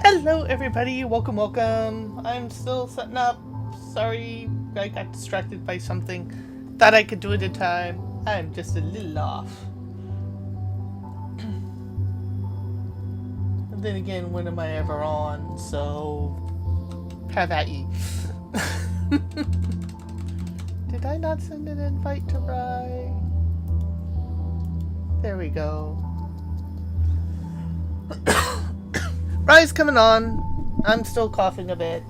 Hello everybody, welcome. I'm still setting up. Sorry, I got distracted by something. Thought I could do it in time. I'm just a little off. And then again, when am I ever on? So, have at ye. Did I not send an invite to Rye? There we go. Rye's coming on. I'm still coughing a bit.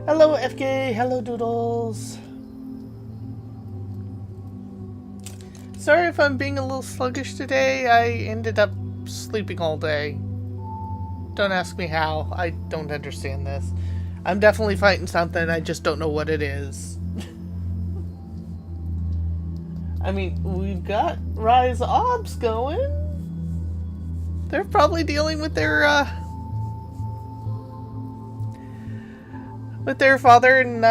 Hello, FK. Hello, Doodles. Sorry if I'm being a little sluggish today. I ended up sleeping all day. Don't ask me how. I don't understand this. I'm definitely fighting something. I just don't know what it is. I mean, we've got Rise Obs going. They're probably dealing with their father and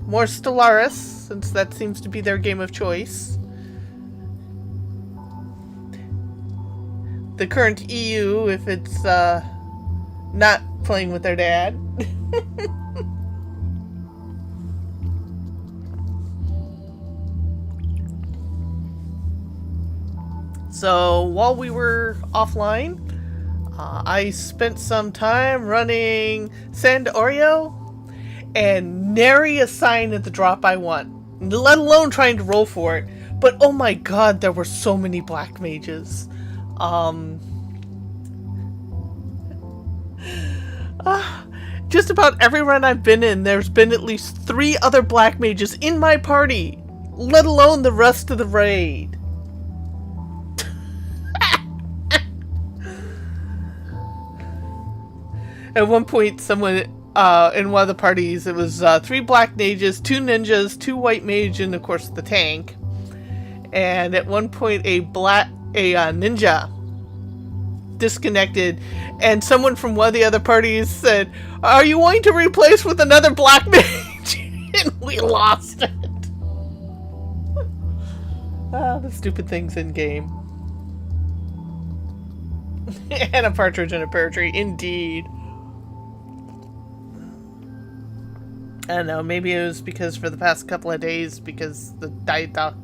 more Stellaris, since that seems to be their game of choice. The current EU, if it's not playing with their dad. So while we were offline, I spent some time running Sand Oreo and nary a sign of the drop I want, let alone trying to roll for it. But oh my god, there were so many black mages. Just about every run I've been in, there's been at least 3 other black mages in my party, let alone the rest of the raid. At one point, someone in one of the parties, it was 3 black mages, 2 ninjas, 2 white mage, and of course the tank. And at one point, a ninja disconnected, and someone from one of the other parties said, "Are you going to replace with another black mage?" And we lost it. The stupid things in game. And a partridge in a pear tree, indeed. I don't know, maybe it was because for the past couple of days, because the diet doc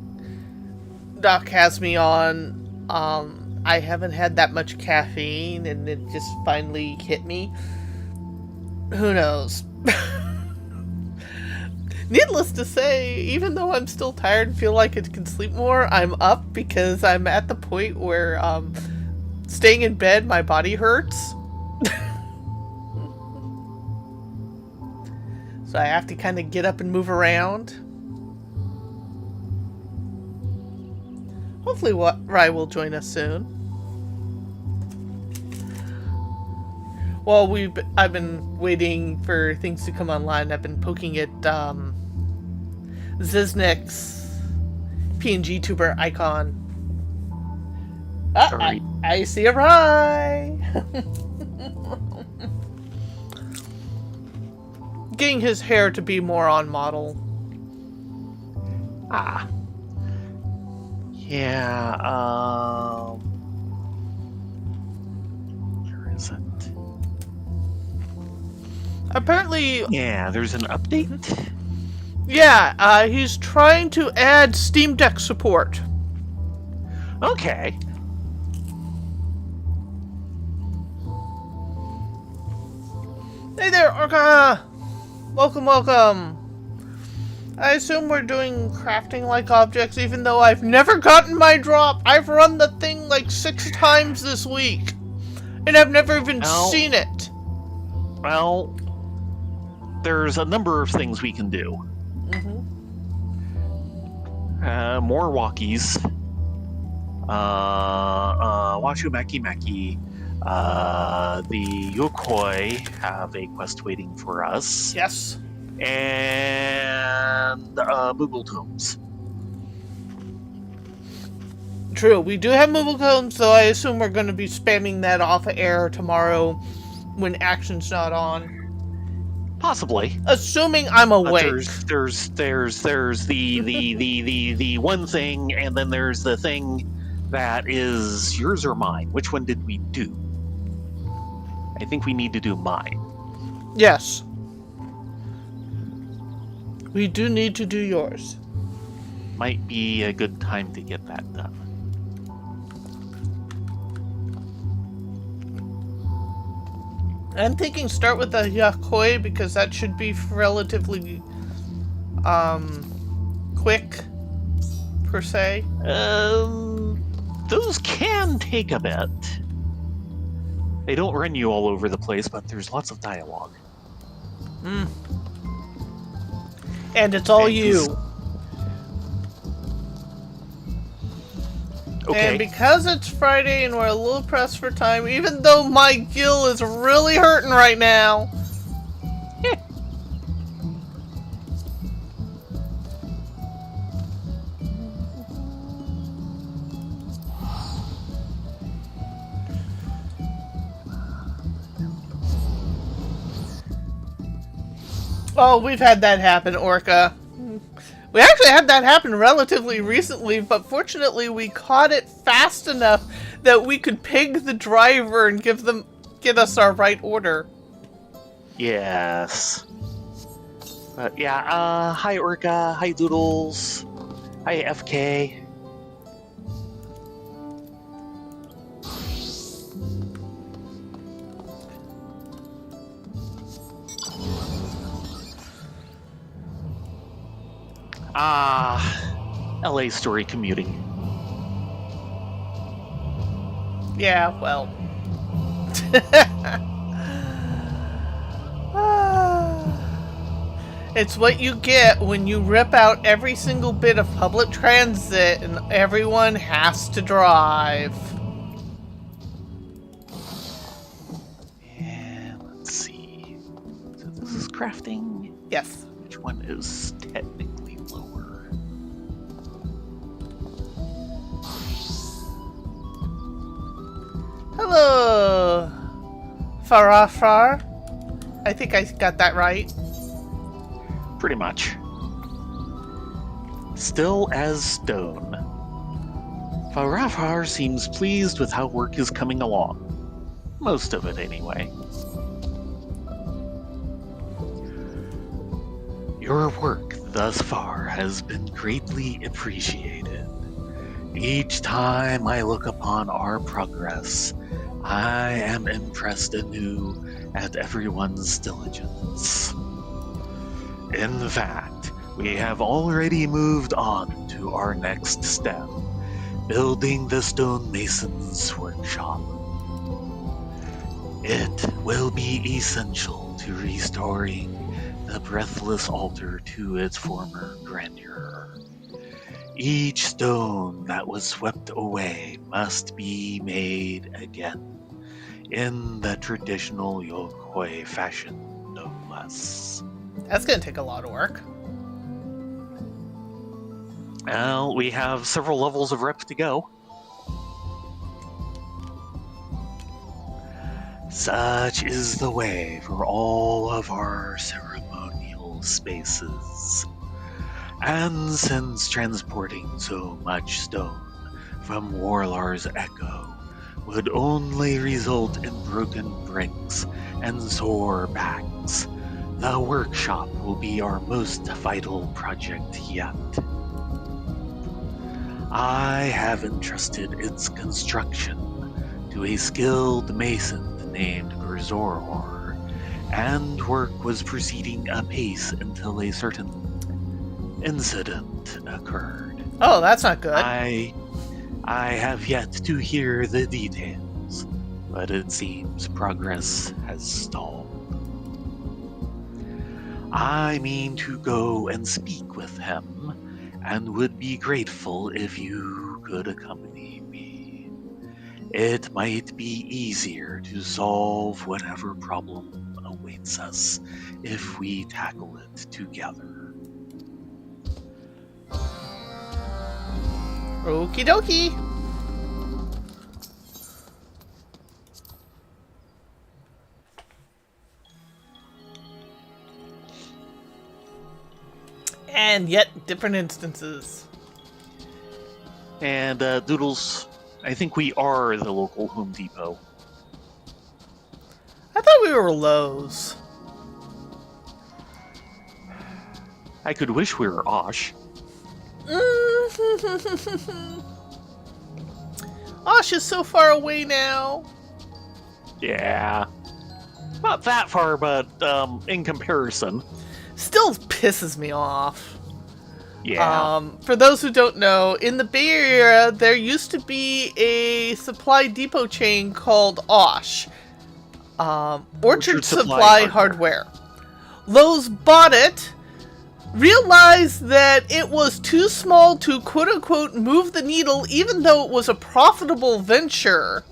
has me on, I haven't had that much caffeine, and it just finally hit me. Who knows? Needless to say, even though I'm still tired and feel like I can sleep more, I'm up because I'm at the point where, staying in bed, my body hurts. So I have to kind of get up and move around. Hopefully Rye will join us soon. Well, I've been waiting for things to come online. I've been poking at Ziznik's PNG tuber icon. I see a Rye! Getting his hair to be more on model. Yeah, where is it? Apparently... Yeah, there's an update? Yeah, he's trying to add Steam Deck support. Okay. Hey there, Orca! Welcome. I assume we're doing crafting-like objects, even though I've never gotten my drop. I've run the thing like 6 times this week, and I've never even seen it. Well, there's a number of things we can do. More walkies. Washu Maki. The Yokoi have a quest waiting for us. Yes. And Moogle Tomes. True, we do have Moogle Tomes, so I assume we're going to be spamming that off air tomorrow when action's not on. Possibly. Assuming I'm awake. There's the one thing, and then there's the thing that is yours or mine. Which one did we do? I think we need to do mine. Yes. We do need to do yours. Might be a good time to get that done. I'm thinking start with the Yakoi because that should be relatively quick per se. Those can take a bit. They don't run you all over the place, but there's lots of dialogue. And it's all you. Okay. And because it's Friday and we're a little pressed for time, even though my gill is really hurting right now. Oh, we've had that happen, Orca. We actually had that happen relatively recently, but fortunately we caught it fast enough that we could ping the driver and get us our right order. Yes. But yeah, hi Orca, hi Doodles, hi FK. LA story commuting. Yeah, well. It's what you get when you rip out every single bit of public transit and everyone has to drive. And let's see. So this is crafting. Yes. Which one is technically lower? Hello, Farafar. I think I got that right. Pretty much. Still as stone. Farafar seems pleased with how work is coming along. Most of it, anyway. Your work thus far has been greatly appreciated. Each time I look upon our progress, I am impressed anew at everyone's diligence. In fact, we have already moved on to our next step, building the stonemason's workshop. It will be essential to restoring the breathless altar to its former grandeur. Each stone that was swept away must be made again, in the traditional Yokoi fashion, no less. That's gonna take a lot of work. Well, we have several levels of rep to go. Such is the way for all of our ceremonial spaces. And since transporting so much stone from Warlar's Echo would only result in broken bricks and sore backs, the workshop will be our most vital project yet. I have entrusted its construction to a skilled mason named Grzoror, and work was proceeding apace until a certain incident occurred. Oh, that's not good. I have yet to hear the details, but it seems progress has stalled. I mean to go and speak with him, and would be grateful if you could accompany me. It might be easier to solve whatever problem awaits us if we tackle it together. Okie dokie. And yet different instances. And Doodles, I think we are the local Home Depot. thought we were Lowe's. I could wish we were Osh. Osh is so far away now. Yeah. Not that far, but in comparison. Still pisses me off. Yeah. For those who don't know, in the Bay Area, there used to be a supply depot chain called Osh. Orchard Supply Hardware. Lowe's bought it, realized that it was too small to quote-unquote move the needle, even though it was a profitable venture.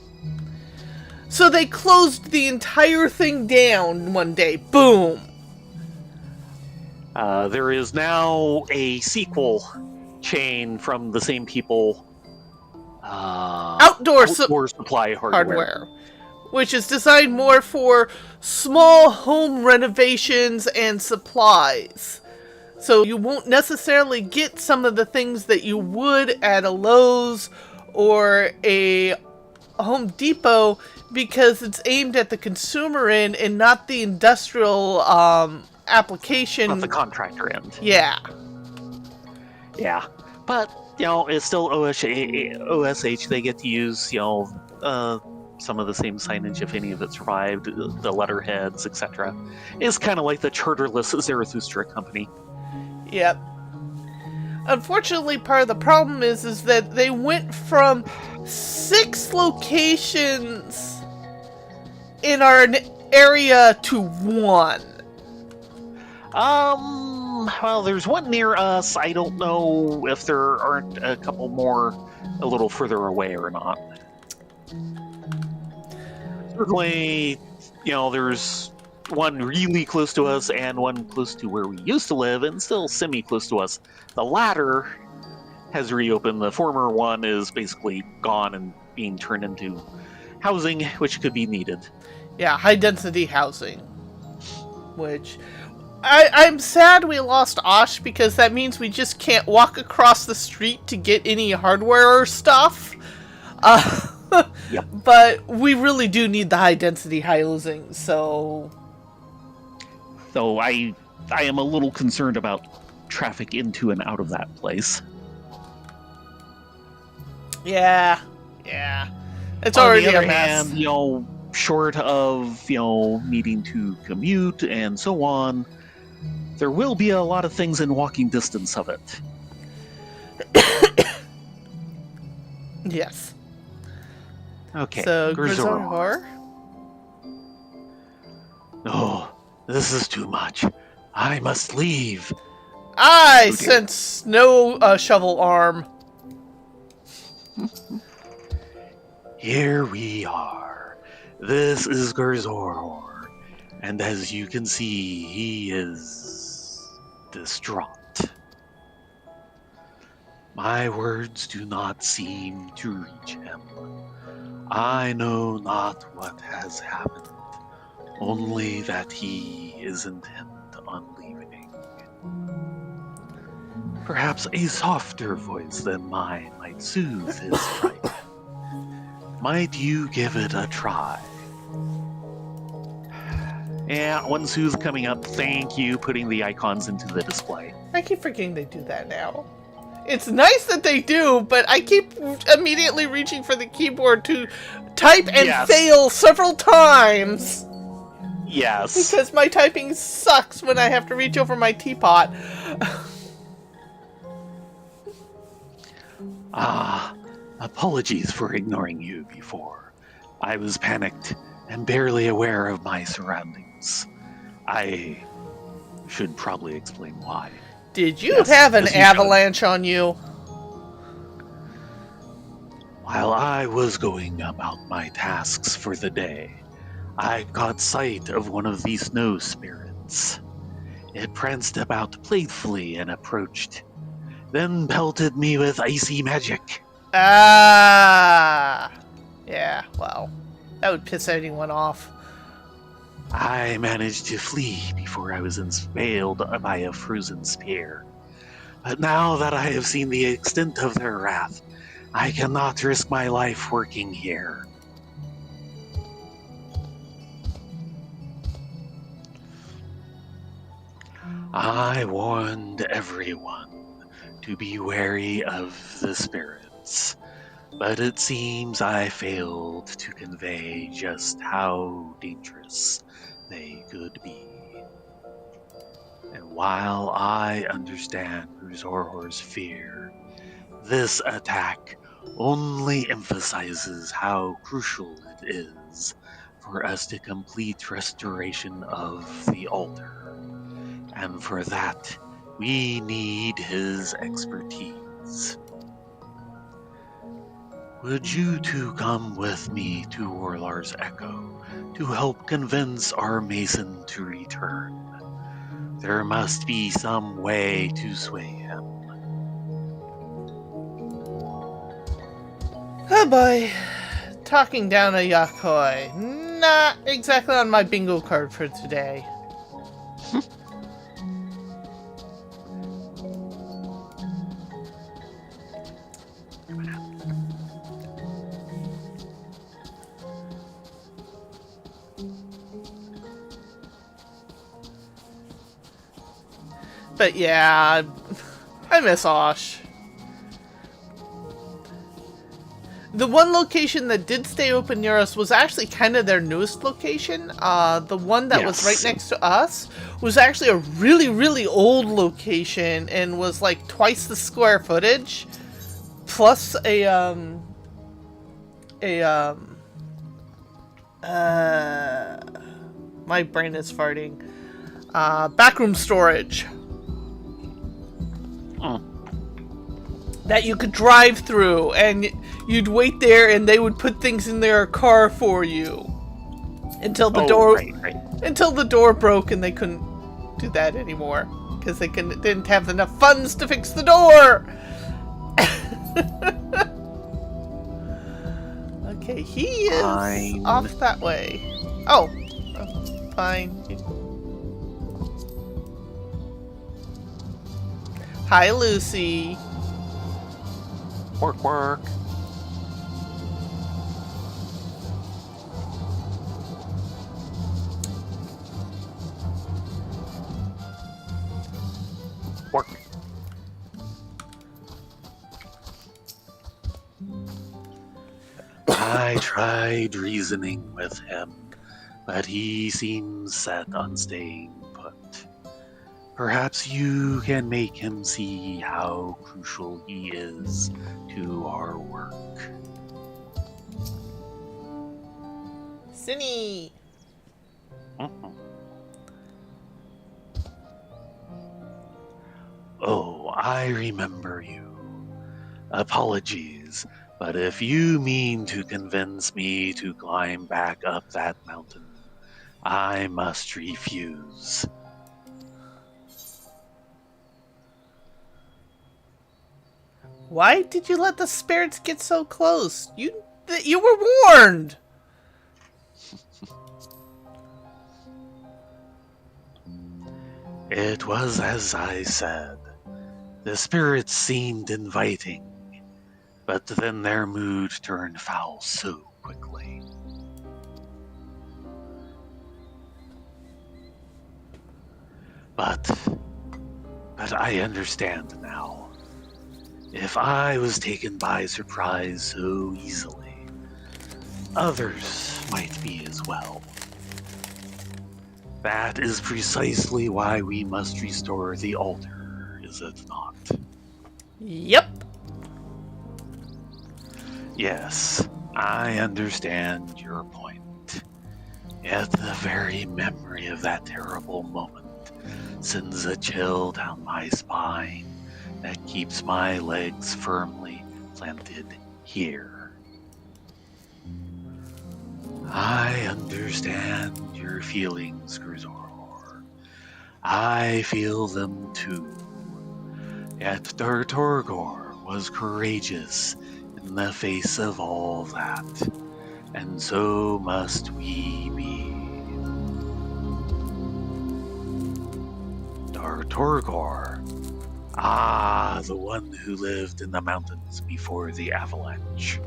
So they closed the entire thing down one day. Boom! There is now a sequel chain from the same people. Outdoor Supply Hardware. Which is designed more for small home renovations and supplies. So you won't necessarily get some of the things that you would at a Lowe's or a Home Depot, because it's aimed at the consumer end and not the industrial application. Not the contractor end. Yeah. Yeah. But, it's still OSH. They get to use, some of the same signage, if any of it survived, the letterheads, etc. It's kind of like the charterless Zarathustra company. Yep. Unfortunately, part of the problem is that they went from 6 locations in our area to 1. Well, there's one near us. I don't know if there aren't a couple more a little further away or not. Certainly, there's one really close to us and one close to where we used to live and still semi-close to us. The latter has reopened. The former one is basically gone and being turned into housing, which could be needed. Yeah, high-density housing. Which... I'm sad we lost Osh, because that means we just can't walk across the street to get any hardware or stuff. Yep. But we really do need the high-density housing, so... So I am a little concerned about traffic into and out of that place. Yeah. It's already a mess. Hand, short of, needing to commute and so on, there will be a lot of things in walking distance of it. Yes. Okay. So, Grisor. Oh, this is too much. I must leave. I sense no shovel arm. Here we are. This is Grisor. And as you can see, he is distraught. My words do not seem to reach him. I know not what has happened, only that he is intent on leaving. Perhaps a softer voice than mine might soothe his fright. Might you give it a try? Yeah, one soothe coming up. Thank you, putting the icons into the display. I keep forgetting they do that now. It's nice that they do, but I keep immediately reaching for the keyboard to type and fail several times. Yes. Because my typing sucks when I have to reach over my teapot. Apologies for ignoring you before. I was panicked and barely aware of my surroundings. I should probably explain why. Did you have an avalanche on you? While I was going about my tasks for the day, I caught sight of one of these snow spirits. It pranced about playfully and approached, then pelted me with icy magic. Yeah, well, that would piss anyone off. I managed to flee before I was impaled by a frozen spear. But now that I have seen the extent of their wrath, I cannot risk my life working here. I warned everyone to be wary of the spirits, but it seems I failed to convey just how dangerous they could be. And while I understand Gruzorhor's fear, this attack only emphasizes how crucial it is for us to complete restoration of the altar. And for that, we need his expertise. Would you two come with me to Orlar's Echo to help convince our mason to return? There must be some way to sway him. Oh boy. Talking down a Yakoi. Not exactly on my bingo card for today. But yeah, I miss Osh. The one location that did stay open near us was actually kind of their newest location. The one that was right next to us was actually a really, really old location and was like twice the square footage, plus my brain is farting. Backroom storage. That you could drive through, and you'd wait there, and they would put things in their car for you until the until the door broke, and they couldn't do that anymore because they didn't have enough funds to fix the door. Okay, he is off that way. Oh, fine. Hi, Lucy. Work. I tried reasoning with him, but he seems set on staying put. Perhaps you can make him see how crucial he is to our work. Cinny! Oh, I remember you. Apologies, but if you mean to convince me to climb back up that mountain, I must refuse. Why did you let the spirits get so close? You were warned! It was as I said. The spirits seemed inviting, but then their mood turned foul so quickly. But I understand now. If I was taken by surprise so easily, others might be as well. That is precisely why we must restore the altar, is it not? Yep. Yes, I understand your point. Yet the very memory of that terrible moment sends a chill down my spine that keeps my legs firmly planted here. I understand your feelings, Gruzorhor. I feel them too. Yet Torgor was courageous in the face of all that, and so must we be. Torgor. Ah, the one who lived in the mountains before the avalanche.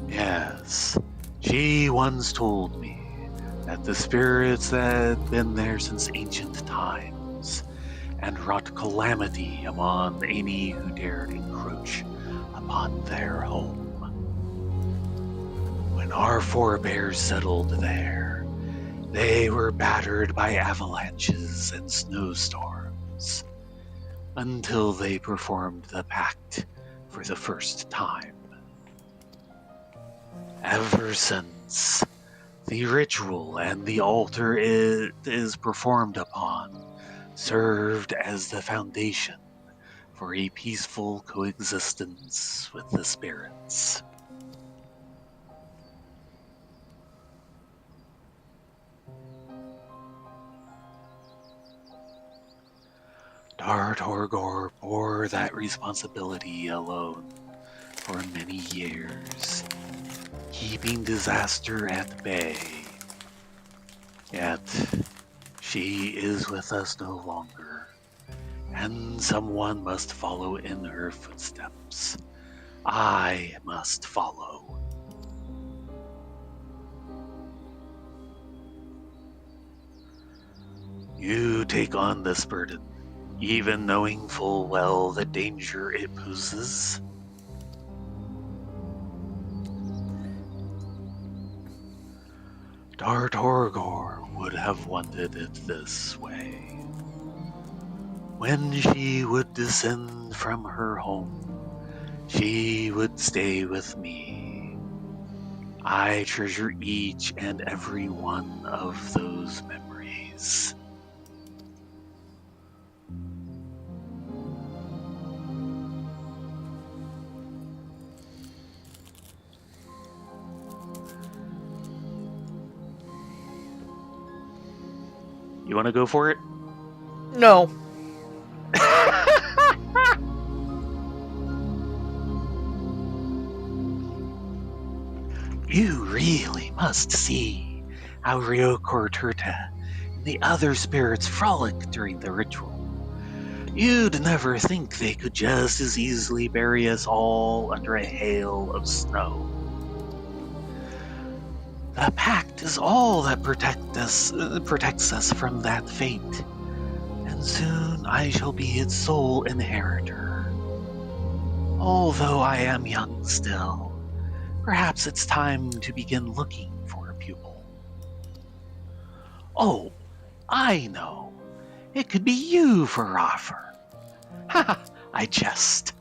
Yes, she once told me that the spirits that had been there since ancient times and wrought calamity among any who dared encroach upon their home. When our forebears settled there, they were battered by avalanches and snowstorms until they performed the pact for the first time. Ever since, the ritual and the altar it is performed upon served as the foundation for a peaceful coexistence with the spirits. Dar Torgor bore that responsibility alone for many years, keeping disaster at bay. Yet, she is with us no longer, and someone must follow in her footsteps. I must follow. You take on this burden, even knowing full well the danger it poses. Dar Torgor would have wanted it this way. When she would descend from her home, she would stay with me. I treasure each and every one of those memories. You want to go for it? No. You really must see how Ryoko Turta and the other spirits frolic during the ritual. You'd never think they could just as easily bury us all under a hail of snow. The pact is all that protects us from that fate, and soon I shall be its sole inheritor. Although I am young still, perhaps it's time to begin looking for a pupil. Oh, I know. It could be you for offer. Ha! I jest.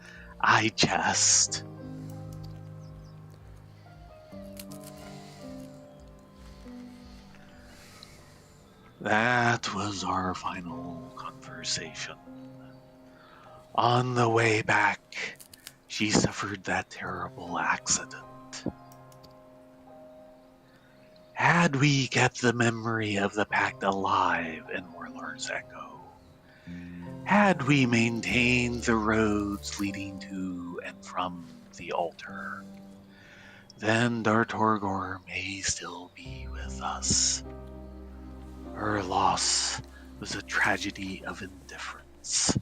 That was our final conversation. On the way back, she suffered that terrible accident. Had we kept the memory of the pact alive in Warlord's Echo, had we maintained the roads leading to and from the altar, then Dar Torgor may still be with us. Her loss was a tragedy of indifference.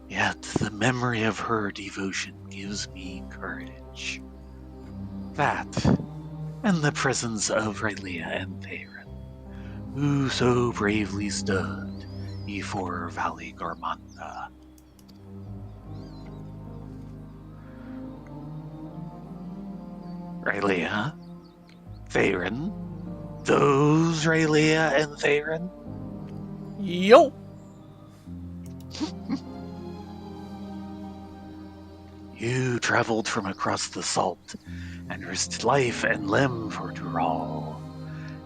Yet the memory of her devotion gives me courage. That, and the presence of Rylea and Theron, who so bravely stood before Valley Garmanda. Rylea? Theron? Those Rylea and Theron? Yo. You traveled from across the salt and risked life and limb for Dural.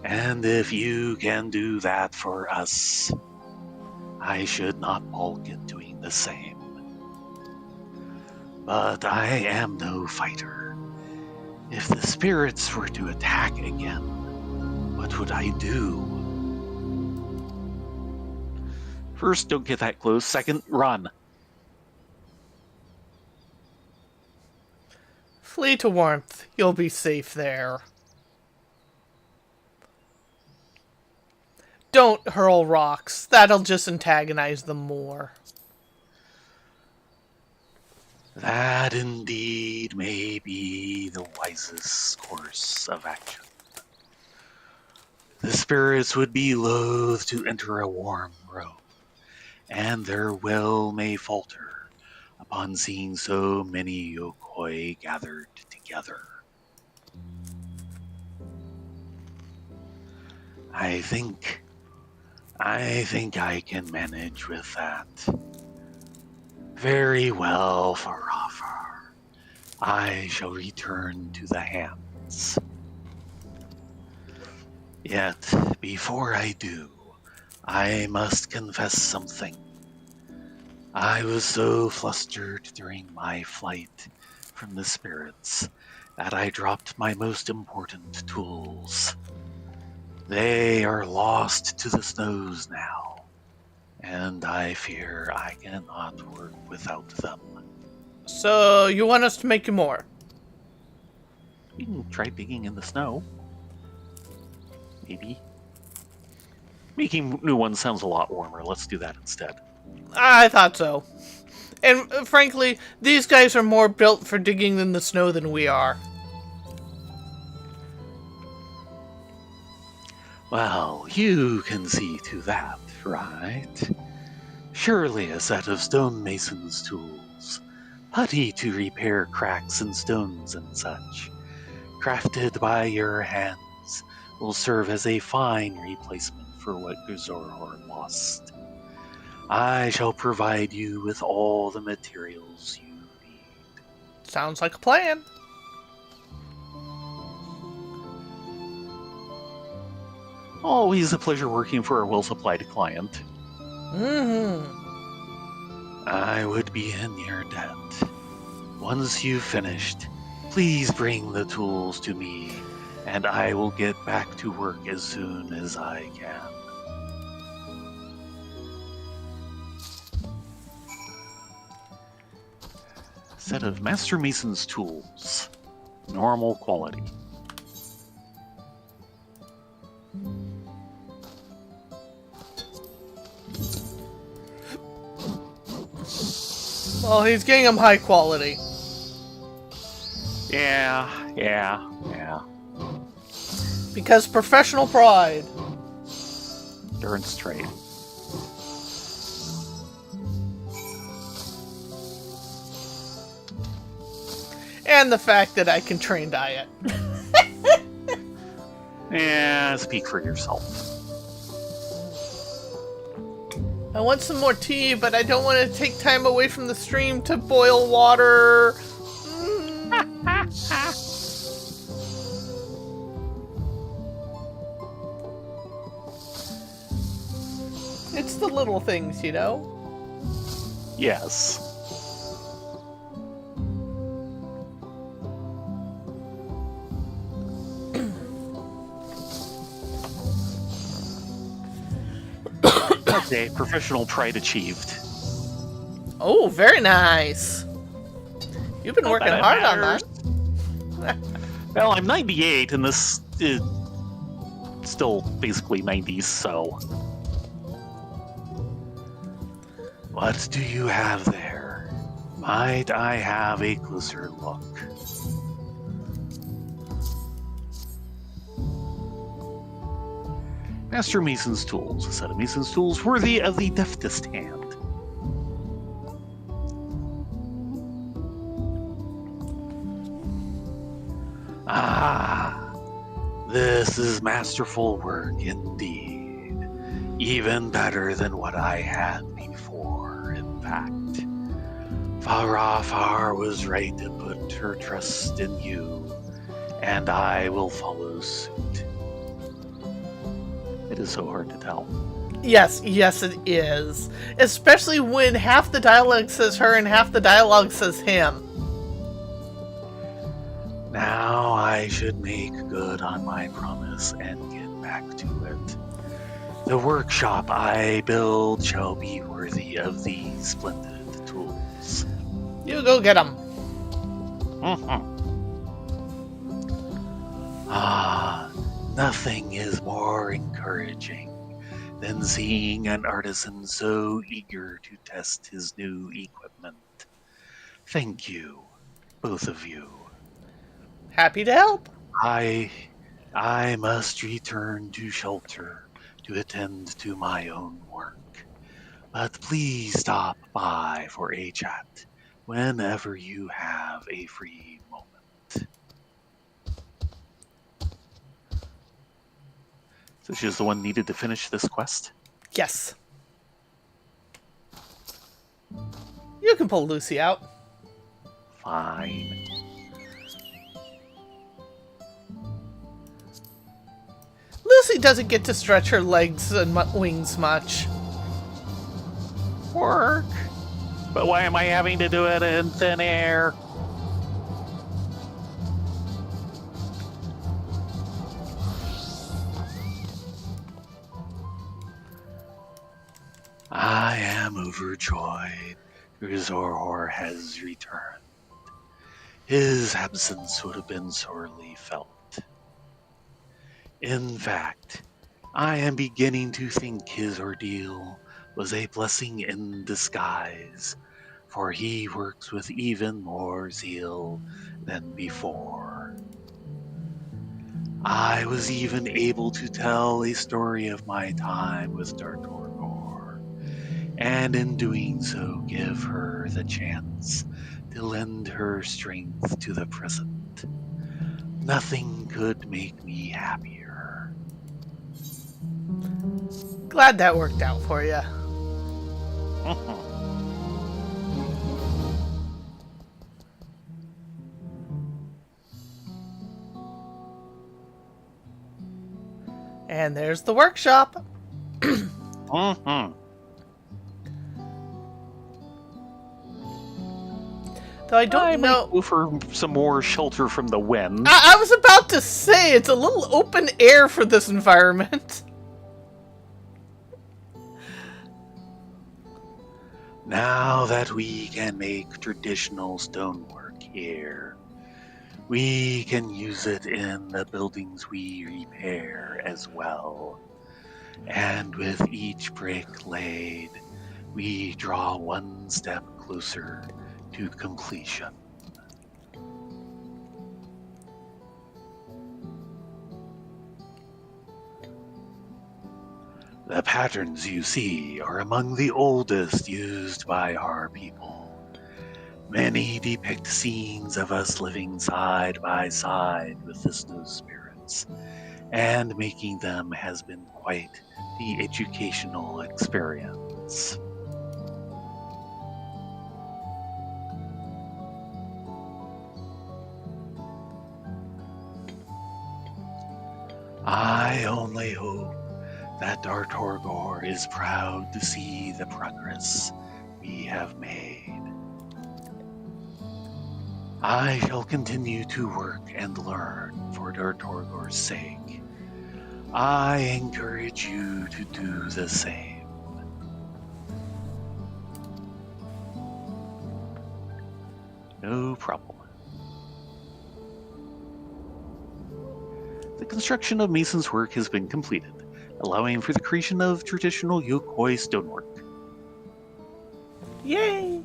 And if you can do that for us, I should not balk in doing the same. But I am no fighter. If the spirits were to attack again, what would I do? First, don't get that close. Second, run. Flee to warmth. You'll be safe there. Don't hurl rocks. That'll just antagonize them more. That indeed may be the wisest course of action. The spirits would be loath to enter a warm room, and their will may falter upon seeing so many yokoi gathered together. I think I can manage with that. Very well, Farafar. I shall return to the hands. Yet, before I do, I must confess something. I was so flustered during my flight from the spirits that I dropped my most important tools. They are lost to the snows now, and I fear I cannot work without them. So, you want us to make you more? We can try digging in the snow. Maybe. Making new ones sounds a lot warmer. Let's do that instead. I thought so. And frankly, these guys are more built for digging in the snow than we are. Well, you can see to that, right? Surely a set of stonemason's tools, putty to repair cracks in stones and such, crafted by your hands, will serve as a fine replacement for what Guzorhor lost. I shall provide you with all the materials you need. Sounds like a plan. Always a pleasure working for a well-supplied client. I would be in your debt. Once you've finished, please bring the tools to me, and I will get back to work as soon as I can. Set of Master Mason's tools. Normal quality. Well, he's getting them high quality. Yeah. Because professional pride. Darn straight. And the fact that I can train diet. Yeah, speak for yourself. I want some more tea, but I don't want to take time away from the stream to boil water. It's the little things, you know? Yes. Okay, professional pride achieved. Oh, very nice. You've been Not working that it hard on matters. that. Well, I'm 98, and this is still basically 90s, so. What do you have there? Might I have a closer look? Master Mason's tools, a set of Mason's tools worthy of the deftest hand. Ah, this is masterful work indeed. Even better than what I had before, in fact. Farafar was right to put her trust in you, and I will follow suit. It is so hard to tell. Yes, it is. Especially when half the dialogue says her and half the dialogue says him. Now I should make good on my promise and get back to it. The workshop I build shall be worthy of these splendid tools. You go get them. Ah, nothing is more encouraging than seeing an artisan so eager to test his new equipment. Thank you, both of you. Happy to help. I I must return to shelter to attend to my own work. But please stop by for a chat whenever you have a free moment. So she's the one needed to finish this quest? Yes. You can pull Lucy out. Fine. Lucy doesn't get to stretch her legs and wings much. Work. But why am I having to do it in thin air? I am overjoyed. Grizorhor has returned. His absence would have been sorely felt. In fact, I am beginning to think his ordeal was a blessing in disguise, for he works with even more zeal than before. I was even able to tell a story of my time with Dartorgor, and in doing so give her the chance to lend her strength to the present. Nothing could make me happier. Glad that worked out for you. And there's the workshop. Though I don't know. Might go for some more shelter from the wind. I was about to say, it's a little open air for this environment. Now that we can make traditional stonework here, we can use it in the buildings we repair as well. And with each brick laid, we draw one step closer to completion. The patterns you see are among the oldest used by our people. Many depict scenes of us living side by side with the snow spirits, and making them has been quite the educational experience. I only hope that Dartorgor is proud to see the progress we have made. I shall continue to work and learn for Dartorgor's sake. I encourage you to do the same. No problem. The construction of Mason's work has been completed, allowing for the creation of traditional Yokoi stonework. Yay!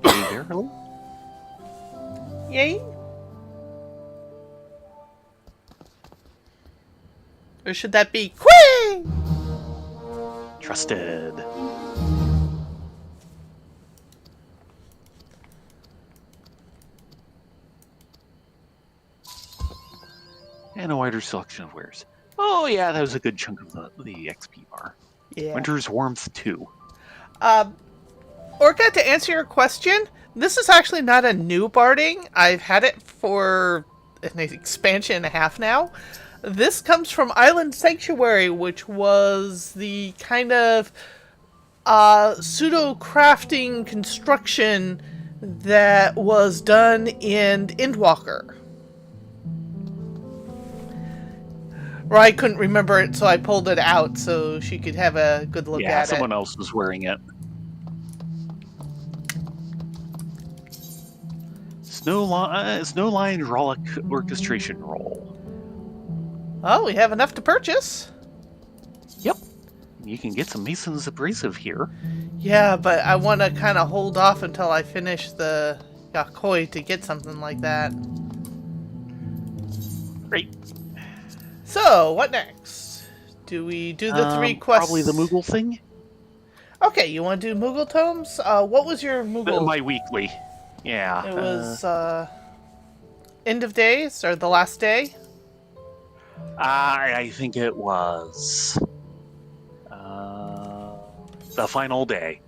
Are you there, hello? Yay? Or should that be Quay? Trusted. And a wider selection of wares. Oh yeah, that was a good chunk of the XP bar. Yeah. Winter's Warmth 2. Orca, to answer your question, this is actually not a new barding. I've had it for an expansion and a half now. This comes from Island Sanctuary, which was the kind of pseudo-crafting construction that was done in Endwalker. Rye couldn't remember it, so I pulled it out so she could have a good look at it. Yeah, someone else was wearing it. Snowline Rollick Orchestration Roll. Oh, we have enough to purchase. Yep. You can get some Mason's abrasive here. Yeah, but I want to kind of hold off until I finish the Yakoi to get something like that. Great. So, what next? Do we do the 3 quests? Probably the Moogle thing. Okay, you want to do Moogle tomes? What was your Moogle? My weekly. Yeah. It was end of days or the last day. I think it was the final day.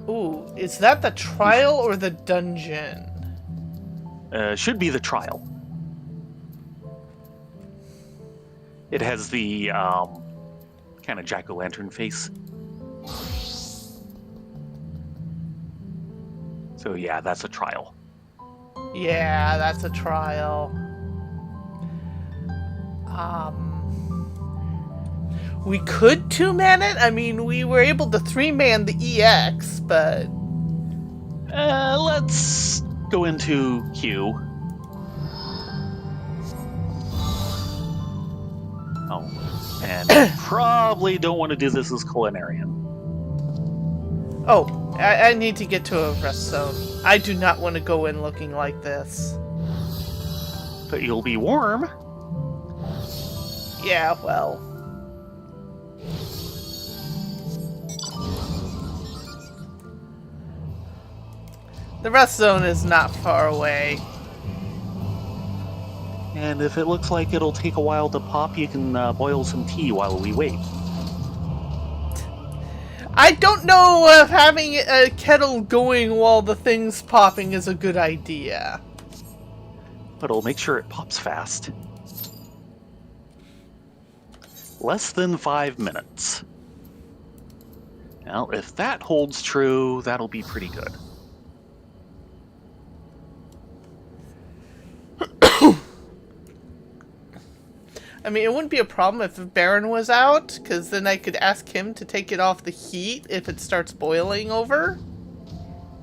Ooh, is that the trial or the dungeon? Should be the trial. It has the kind of jack-o'-lantern face. So yeah, that's a trial. Yeah, that's a trial. We could 2-man it. I mean, we were able to 3-man the EX, but Let's go into Q. Oh, and probably don't want to do this as Culinarian. oh, I need to get to a rest zone. I do not want to go in looking like this. But you'll be warm. Yeah, well. The rest zone is not far away. And if it looks like it'll take a while to pop, you can boil some tea while we wait. I don't know if having a kettle going while the thing's popping is a good idea. But it'll make sure it pops fast. Less than 5 minutes. Now, if that holds true, that'll be pretty good. I mean, it wouldn't be a problem if Baron was out, because then I could ask him to take it off the heat if it starts boiling over.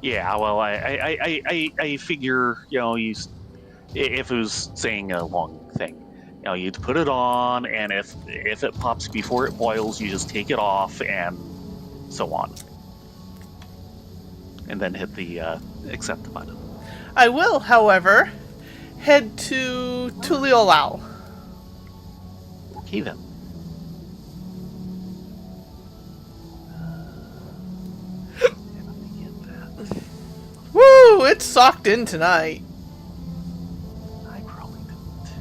Yeah, well, I figure, you know, if it was saying a long thing, you know, you'd put it on, and if it pops before it boils, you just take it off, and so on. And then hit the accept button. I will, however, head to Tuliolao. Okay, then. Woo! It's socked in tonight. I probably didn't.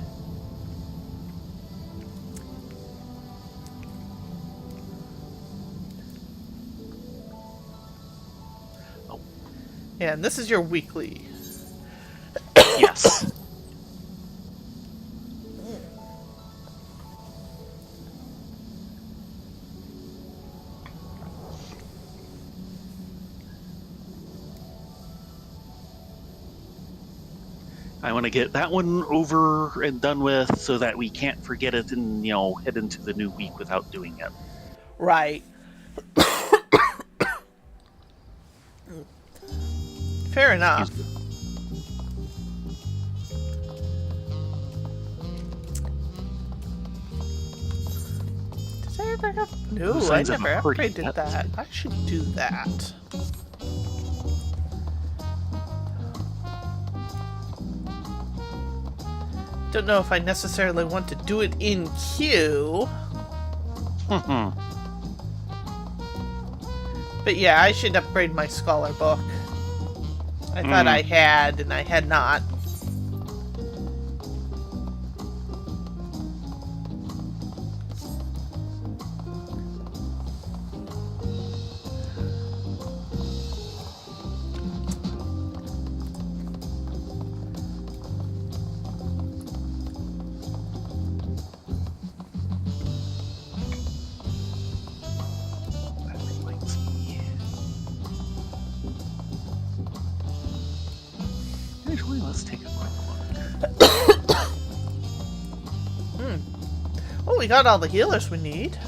Oh. And this is your weekly. Yes. I want to get that one over and done with so that we can't forget it and, you know, head into the new week without doing it. Right. Fair enough. Did I ever have... No, I Signs of never hurting upgraded yet. that. I should do that. Don't know if I necessarily want to do it in queue. But yeah, I should upgrade my scholar book. I thought I had, and I had not. That reminds me. Actually, let's take a quick look. Oh, we got all the healers we need.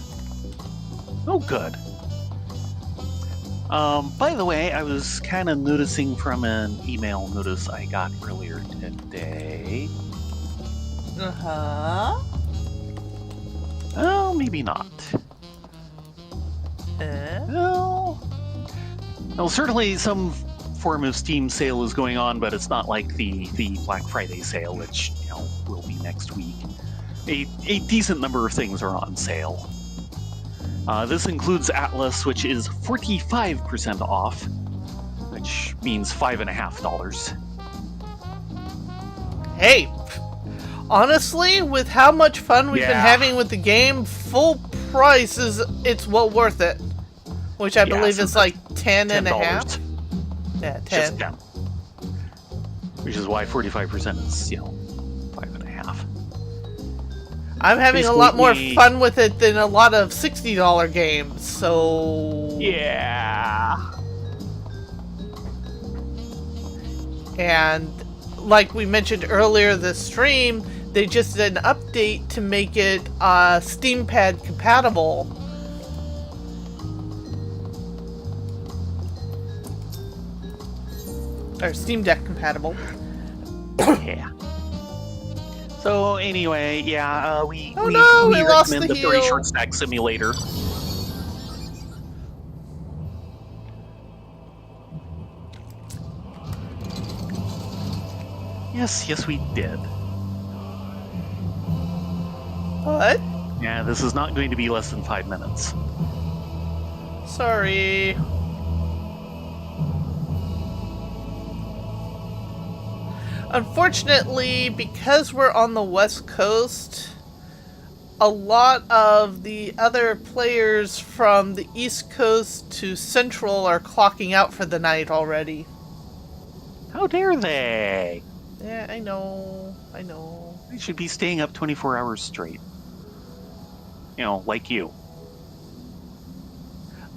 Oh, good. By the way, I was kind of noticing from an email notice I got earlier today. Uh-huh. Oh, maybe not. Well, certainly some form of Steam sale is going on, but it's not like the Black Friday sale, which will be next week. A decent number of things are on sale. This includes Atlas, which is 45% off, which means $5.50. Hey, honestly, with how much fun we've been having with the game, full price it's well worth it. Which I believe is like 10 and a half. Yeah, 10. Just 10. Which is why 45% is, 5.50. I'm having a lot more fun with it than a lot of $60 games, so... Yeah. And like we mentioned earlier this stream, they just did an update to make it SteamPad compatible. Or Steam Deck compatible. Yeah. So anyway, we lost recommend the heel. Very Short Stack Simulator. Yes, we did. What? Yeah, this is not going to be less than 5 minutes. Sorry. Unfortunately, because we're on the West Coast, a lot of the other players from the East Coast to Central are clocking out for the night already. How dare they? Yeah, I know. They should be staying up 24 hours straight. Like you.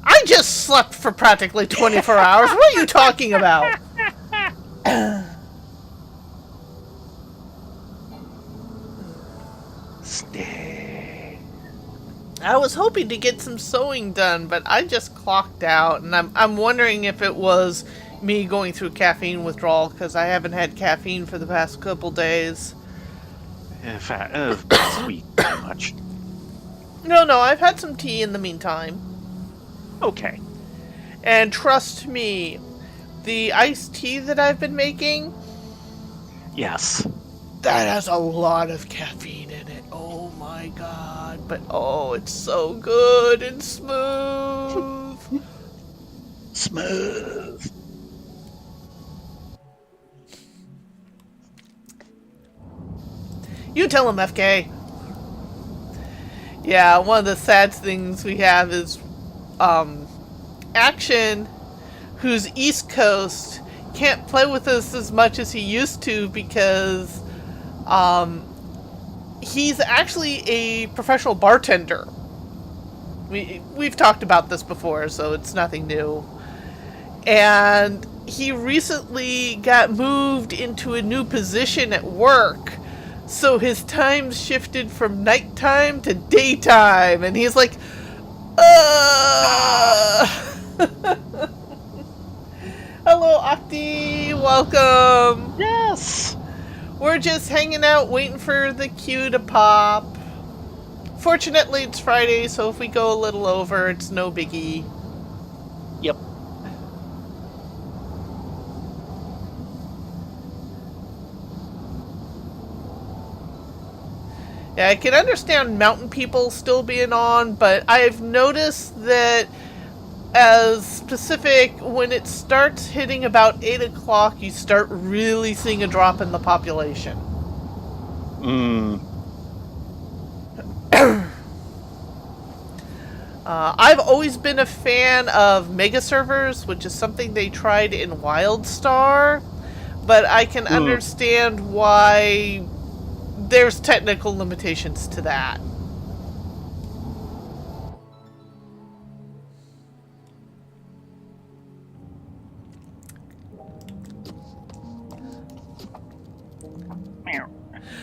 I just slept for practically 24 hours. What are you talking about? Stay. I was hoping to get some sewing done, but I just clocked out, and I'm wondering if it was me going through caffeine withdrawal, because I haven't had caffeine for the past couple days. Past week, pretty much. No, I've had some tea in the meantime. Okay. And trust me, the iced tea that I've been making, Yes. that has a lot of caffeine in it. Oh my god. But it's so good and smooth. Smooth. You tell him, FK. Yeah, one of the sad things we have is Action, who's East Coast, can't play with us as much as he used to because he's actually a professional bartender. We've talked about this before, so it's nothing new. And he recently got moved into a new position at work, so his time shifted from nighttime to daytime, and he's like, Hello, Octi, welcome. Yes. We're just hanging out, waiting for the queue to pop. Fortunately, it's Friday, so if we go a little over, it's no biggie. Yep. Yeah, I can understand mountain people still being on, but I've noticed that as specific, when it starts hitting about 8 o'clock, you start really seeing a drop in the population. I've always been a fan of mega servers, which is something they tried in WildStar, but I can understand why there's technical limitations to that.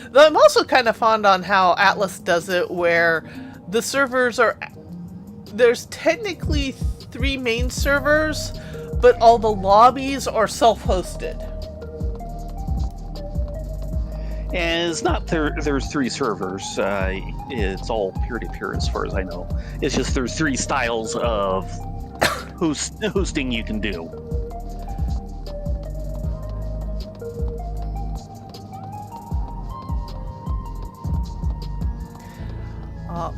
Though I'm also kind of fond on how Atlas does it, where the servers are... There's technically 3 main servers, but all the lobbies are self-hosted. And it's not there's 3 servers. It's all peer-to-peer as far as I know. It's just there's 3 styles of hosting you can do.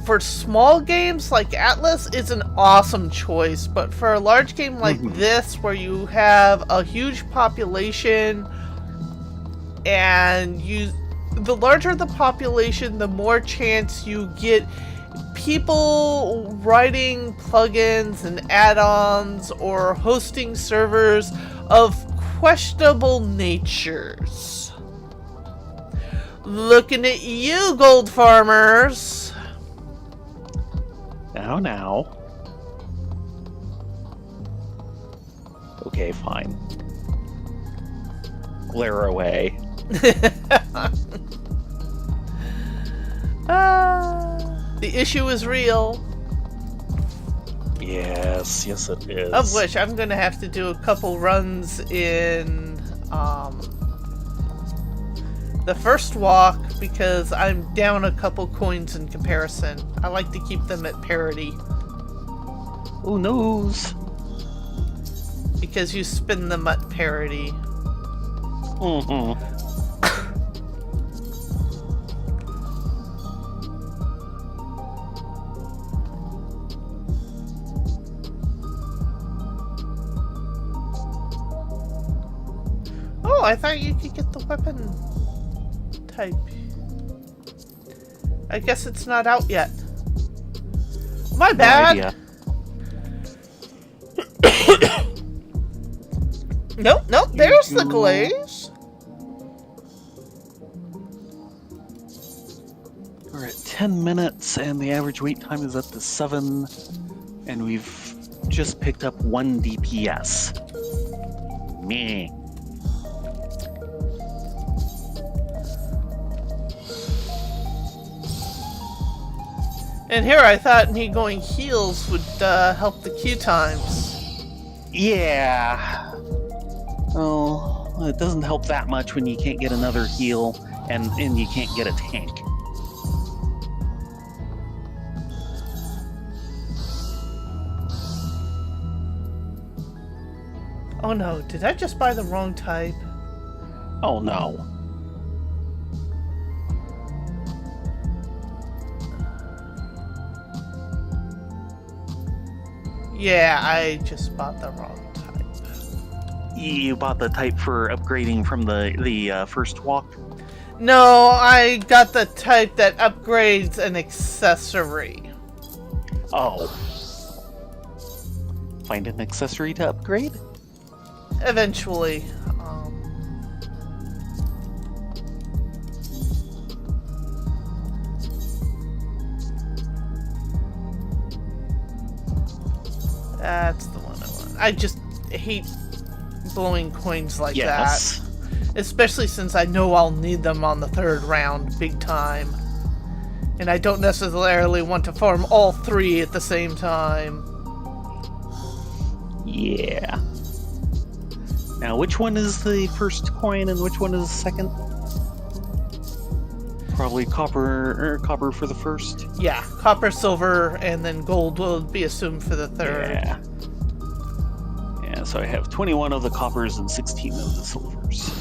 For small games like Atlas, it's an awesome choice, but for a large game like this, where you have a huge population, and the larger the population, the more chance you get people writing plugins and add-ons or hosting servers of questionable natures. Looking at you, gold farmers. Now. Okay, fine. Glare away. The issue is real. Yes, it is. Of which I'm gonna have to do a couple runs in the first walk, because I'm down a couple coins in comparison. I like to keep them at parity. Who knows? Because you spin them at parity. Oh, I thought you could get the weapon type. I guess it's not out yet. My bad. Nope, there's the glaze. We're at 10 minutes and the average wait time is up to 7, and we've just picked up 1 DPS. Meh. And here I thought me going heals would help the queue times. Yeah. Well, it doesn't help that much when you can't get another heal and you can't get a tank. Oh no, did I just buy the wrong type? Oh no. Yeah, I just bought the wrong type. You bought the type for upgrading from the first walk? No, I got the type that upgrades an accessory. Oh. Find an accessory to upgrade? Eventually. That's the one I want. I just hate blowing coins like that. Especially since I know I'll need them on the 3rd round big time. And I don't necessarily want to farm all 3 at the same time. Yeah. Now, which one is the first coin and which one is the second? Probably copper for the first. Yeah, copper, silver, and then gold will be assumed for the 3rd. Yeah. Yeah, so I have 21 of the coppers and 16 of the silvers.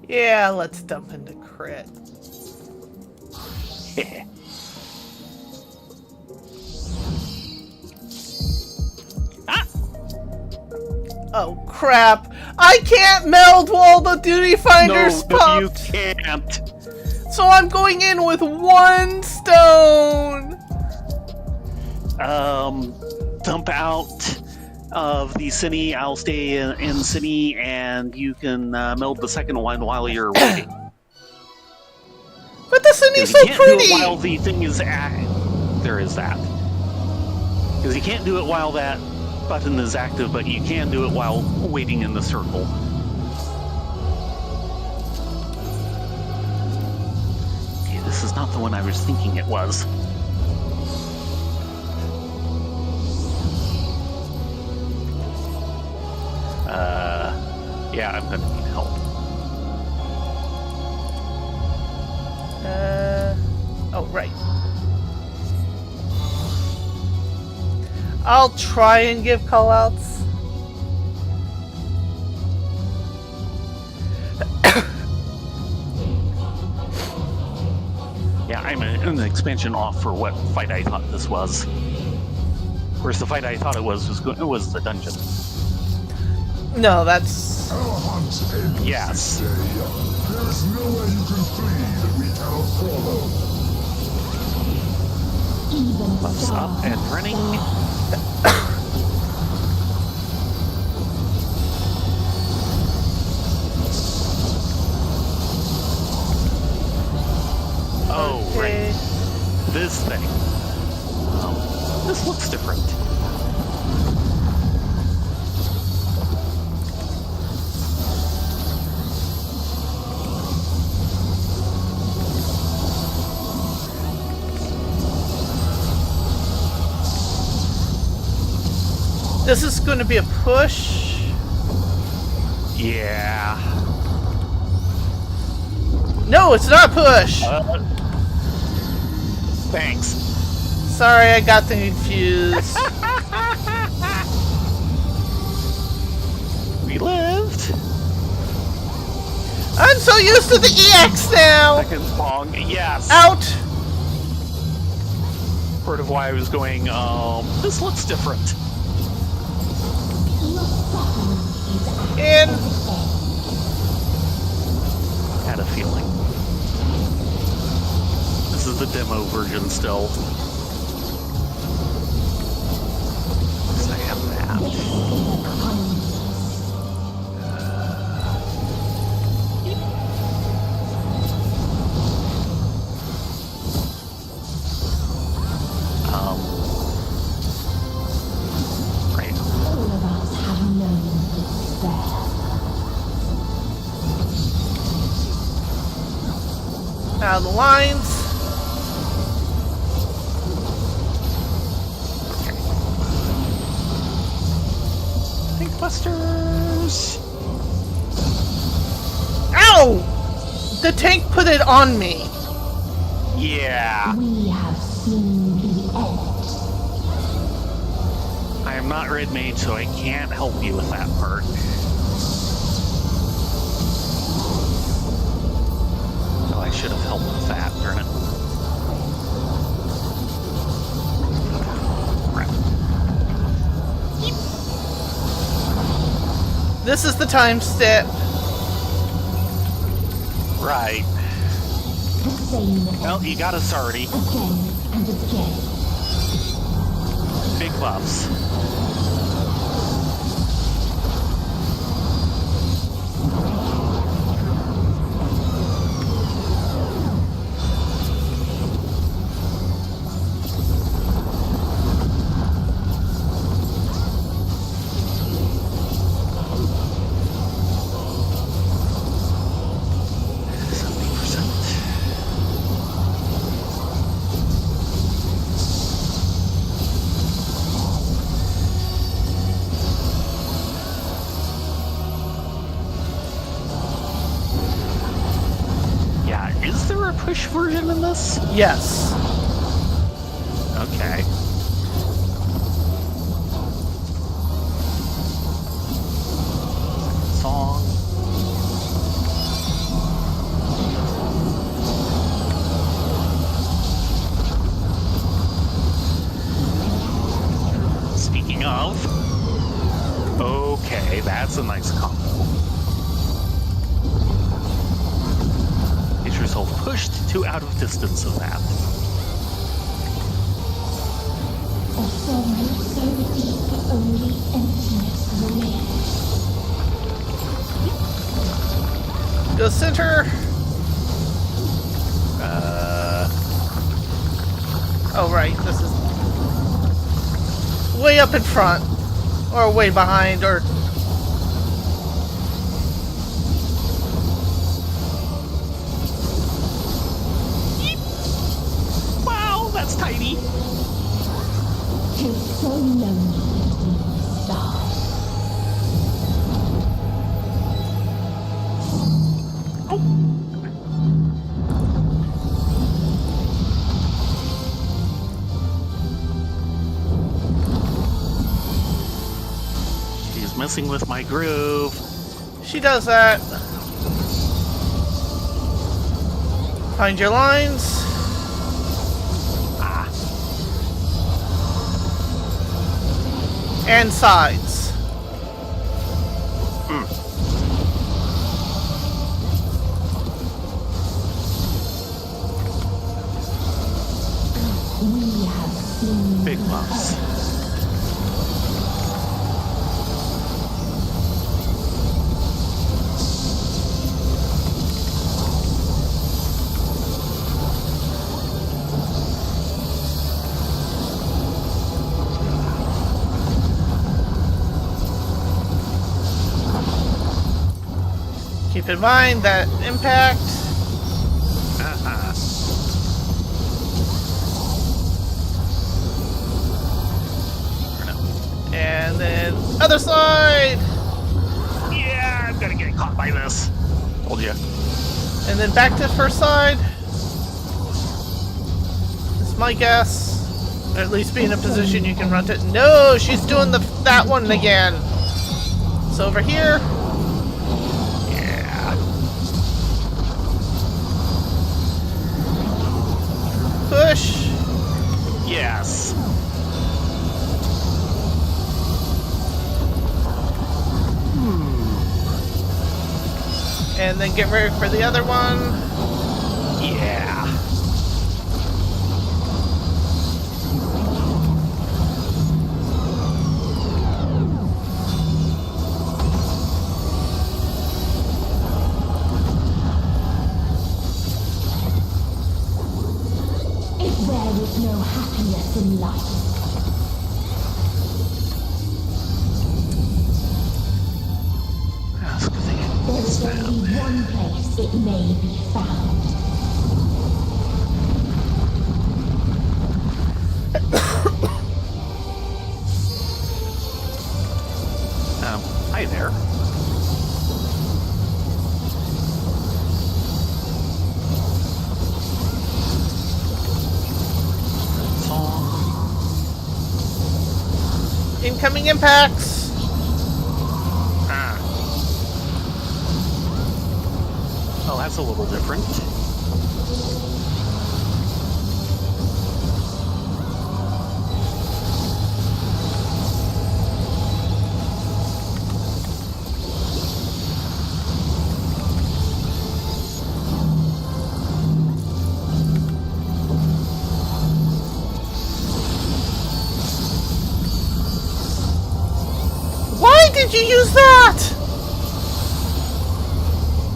Yeah, let's dump into crit. Ah! Oh crap! I can't meld while the duty finder's popped! No, you can't! So I'm going in with 1 stone! Dump out of the Cine. I'll stay in Cine, and you can meld the second one while you're waiting. But the Cine's so you can't pretty! do it while the thing is there is that. Because you can't do it while that button is active, but you can do it while waiting in the circle. the one I was thinking it was. Yeah, I'm gonna need help. Oh, right. I'll try and give callouts. Yeah, I'm an expansion off for what fight I thought this was. Of course, the fight I thought it was the dungeon. No, that's... Our hunt ends Yes. this day. There is nowhere you can flee that we cannot follow. Buffs up and running. Oh, okay. right. This thing. This looks different. This is going to be a push. Yeah. No, it's not a push. Thanks. Sorry, I got them confused. We lived. I'm so used to the EX now. Second song. Yes. Out. Part of why I was going, this looks different. In. Had a feeling. This is the demo version still. So I have that. Right. All of us have known despair. Out of the lines. Thinkbusters. Ow! The tank put it on me. Yeah. We have seen the end. I am not red mage, so I can't help you with that part. Oh, I should have helped with that, darn it. Crap. This is the time step. Right. The same Well, you got us already. again and again. Big buffs. Is there a push version in this? Yes. Okay. Song. Speaking of, okay, that's a nice combo. Get yourself pushed to out of distance of that. A sorrow so deep only emptiness remains. Go center. Oh, right. This is way up in front. Or way behind, or... He's messing with my groove. She does that. Find your lines. Ah, And sides. We have seen big buffs. Keep in mind that impact. And then other side. Yeah, I'm gonna get caught by this. Told ya. And then back to first side. It's my guess. Or at least be in a position you can run to. No, she's doing that one again. So over here. Yeah. Push. Yes. And then get ready for the other one. Yeah. if there is no happiness in life. That's good thing. There is only one place it may be found. Hi there. Incoming impacts. Oh, that's a little different. Why did you use that?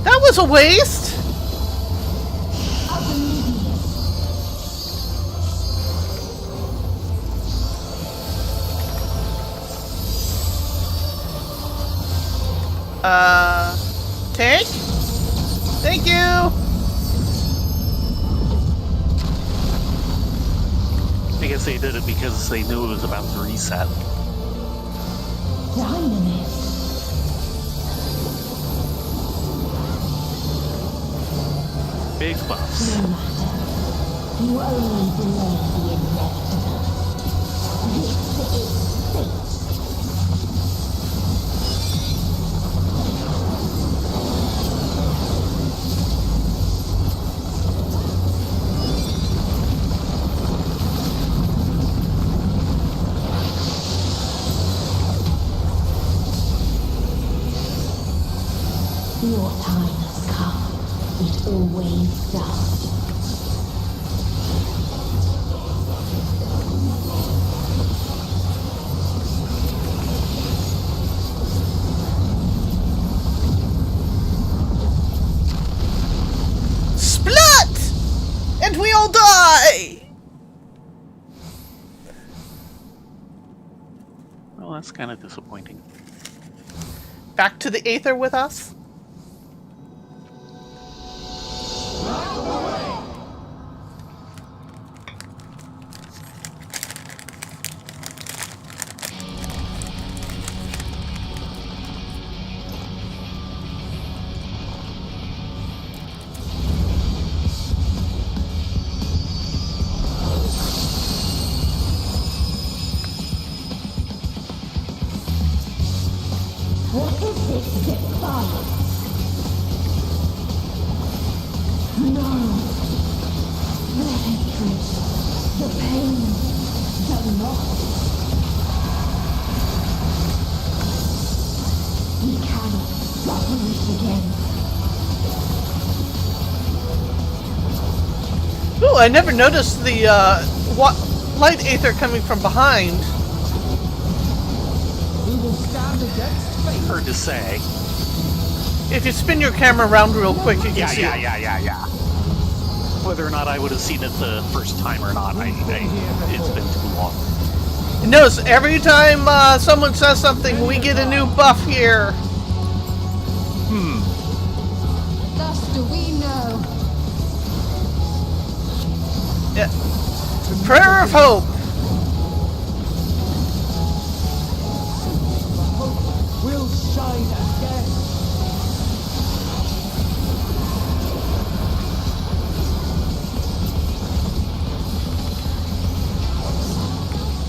That was a waste. Tank? Thank you! I guess they did it because they knew it was about to reset. Dynamite. Big buffs. No matter. You only delay the inevitable. This is fate. Your time has come. It always does. Split! And we all die! Well, that's kind of disappointing. Back to the Aether with us. pain done not. We cannot suffer it again. Ooh, I never noticed the light aether coming from behind. We will stand against fate. Hard to say. If you spin your camera around real quick, you can see it. Yeah. Whether or not I would have seen it the first time or not, it's been too long. Notice every time someone says something, we get a new buff here. Thus do we know. Yeah. Prayer of hope. We'll shine again.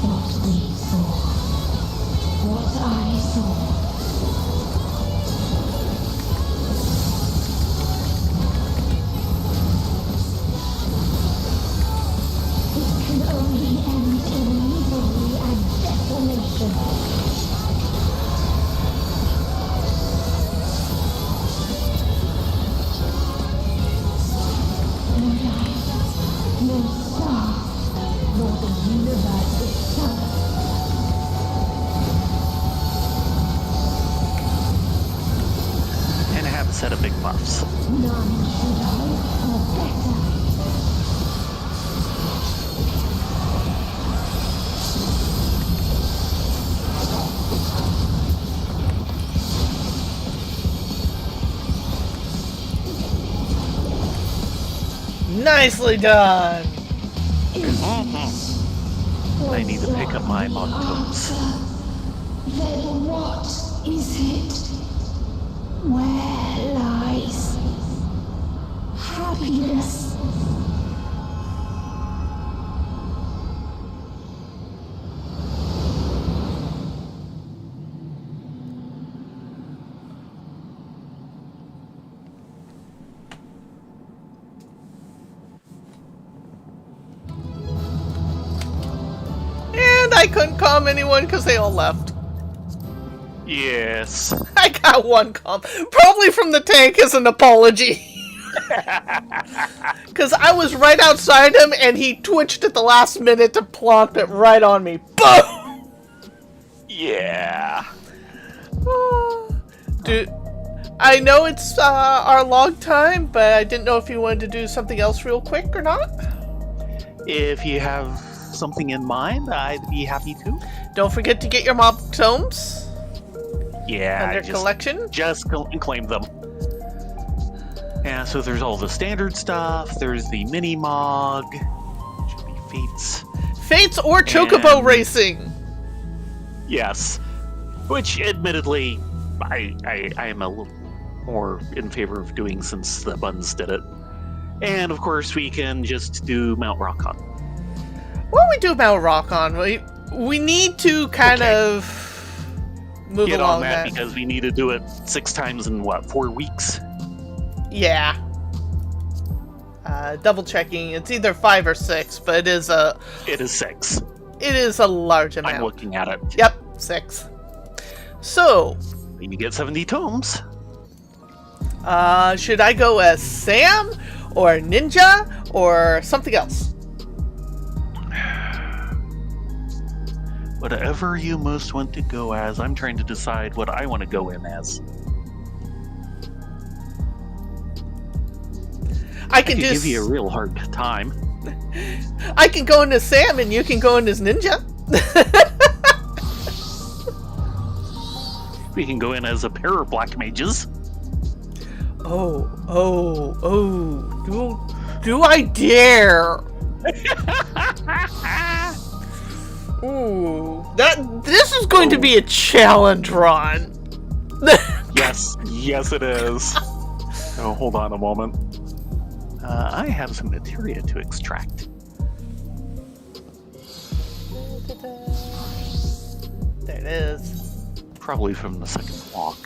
What we saw. What I saw. It can only end in misery and desolation. No light, no star, nor the universe itself. And I have a set of big buffs. None should hope for better. Nicely done. I need to pick up my montums. Then what is it? Where lies happiness? And I couldn't calm anyone because they all left. Yes. I got one calm. Probably from the tank as an apology. Because I was right outside him and he twitched at the last minute to plonk it right on me. Boom! Yeah. Dude, I know it's our log time, but I didn't know if you wanted to do something else real quick or not. If you have something in mind, I'd be happy to. Don't forget to get your mob tomes Yeah, under collection. just claim them. Yeah, so there's all the standard stuff. There's the mini mog. Should be Fates. Fates or Chocobo And- Racing. Yes. Which, admittedly, I am a little more in favor of doing since the Buns did it. And, of course, we can just do Mount Rockon. What do we do about Rockon? We need to kind of move Get along on that because we need to do it 6 times in, 4 weeks? Yeah. Double checking. It's either 5 or 6, but it is a It is 6. large amount. I'm looking at it. Yep, 6. So, You get 70 tomes. should I go as Sam or Ninja or something else? Whatever you most want to go as, I'm trying to decide what I want to go in as. I I can could do. give you a real hard time. I can go in as Sam and you can go in as Ninja. We can go in as a pair of black mages. Do I dare? Ooh, this is going to be a challenge run. Yes it is. Oh, hold on a moment. I have some materia to extract. There it is. Probably from the second walk.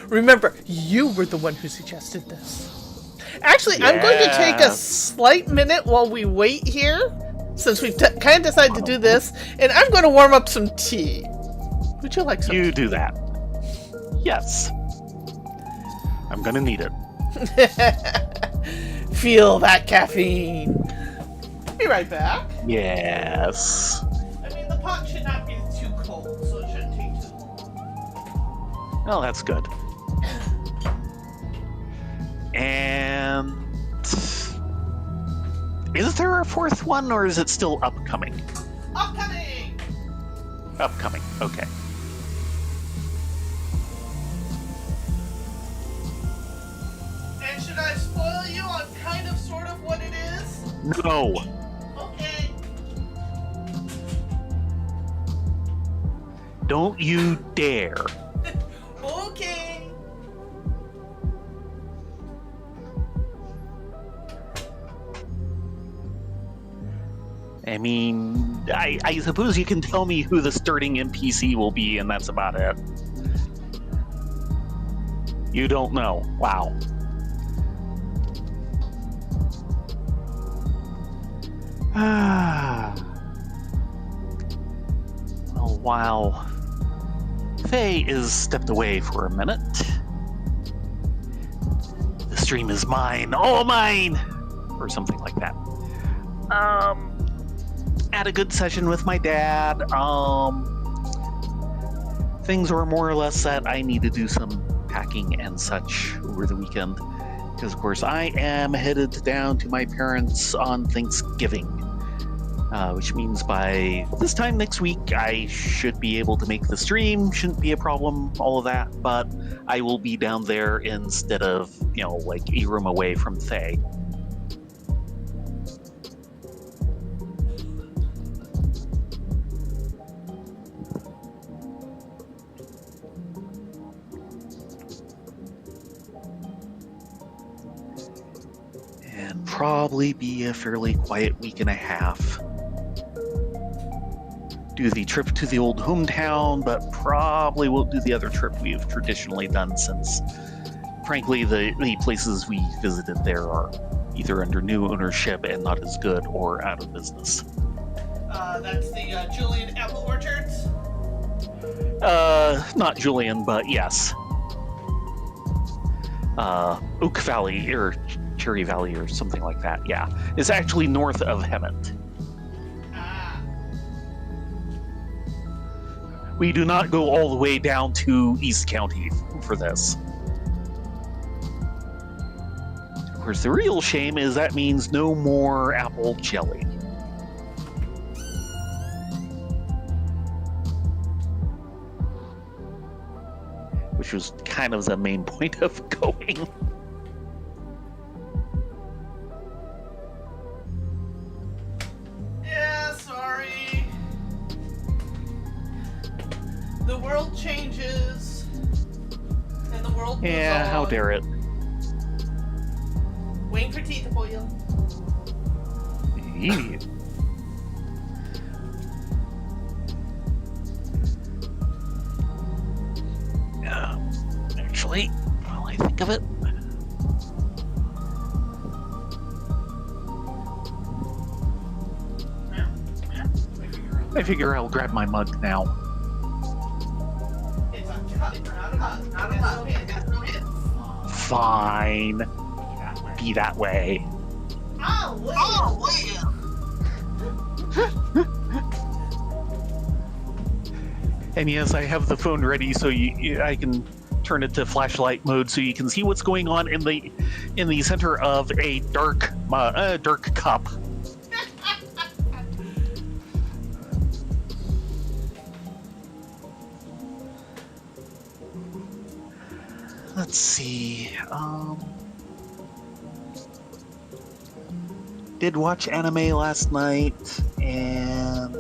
Remember, you were the one who suggested this. Actually, I'm going to take a slight minute while we wait here, since we've kind of decided to do this, and I'm going to warm up some tea. Would you like some You tea? do that. Yes. I'm gonna need it. Feel that caffeine. Be right back. Yes. I mean, the pot should not be too cold, so it shouldn't take too long. Well, that's good. And is there a fourth one, or is it still upcoming? Upcoming! Upcoming. Okay. And should I spoil you on kind of sort of what it is? No. Okay. Don't you dare. Okay. I mean, I suppose you can tell me who the starting NPC will be, and that's about it. You don't know. Wow. Well, while Faye is stepped away for a minute, the stream is mine, all mine, or something like that. Had a good session with my dad. Things were more or less set. I need to do some packing and such over the weekend, because of course I am headed down to my parents on Thanksgiving, which means by this time next week I should be able to make the stream. Shouldn't be a problem, all of that, but I will be down there instead of, like a room away from Faye. And probably be a fairly quiet week and a half. Do the trip to the old hometown, but probably won't do the other trip we've traditionally done, since frankly the places we visited there are either under new ownership and not as good, or out of business. That's the Julian Apple Orchards? Not Julian, but yes. Oak Valley, or Cherry Valley, or something like that, yeah. It's actually north of Hemet. We do not go all the way down to East County for this. Of course, the real shame is that means no more apple jelly. Which was kind of the main point of going. Yeah, sorry. The world changes. And the world moves Yeah, how on. dare it. Waiting for tea to boil. Eee. Actually, while I think of it, I figure I'll grab my mug now. It's a cup, not a mug. Not a mug. Fine. Be that way. Oh, And yes, I have the phone ready, so I can turn it to flashlight mode, so you can see what's going on in the center of a dark cup. Let's see. Did watch anime last night, and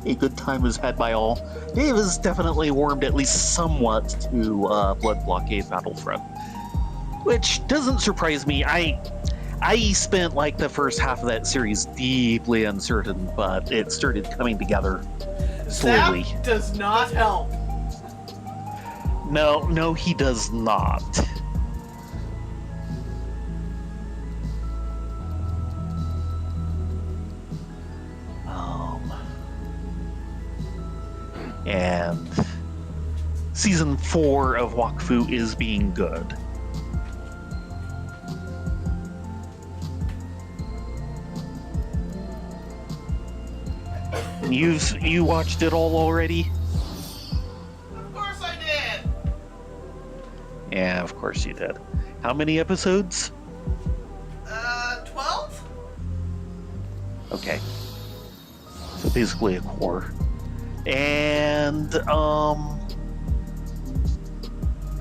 a good time was had by all. Dave has definitely warmed at least somewhat to Blood Blockade Battlefront, which doesn't surprise me. I spent like the first half of that series deeply uncertain, but it started coming together slowly. That does not help. No, he does not. And season 4 of Wakfu is being good. You watched it all already? Of course I did. Yeah, of course you did. How many episodes? 12? Okay. So basically a core. And have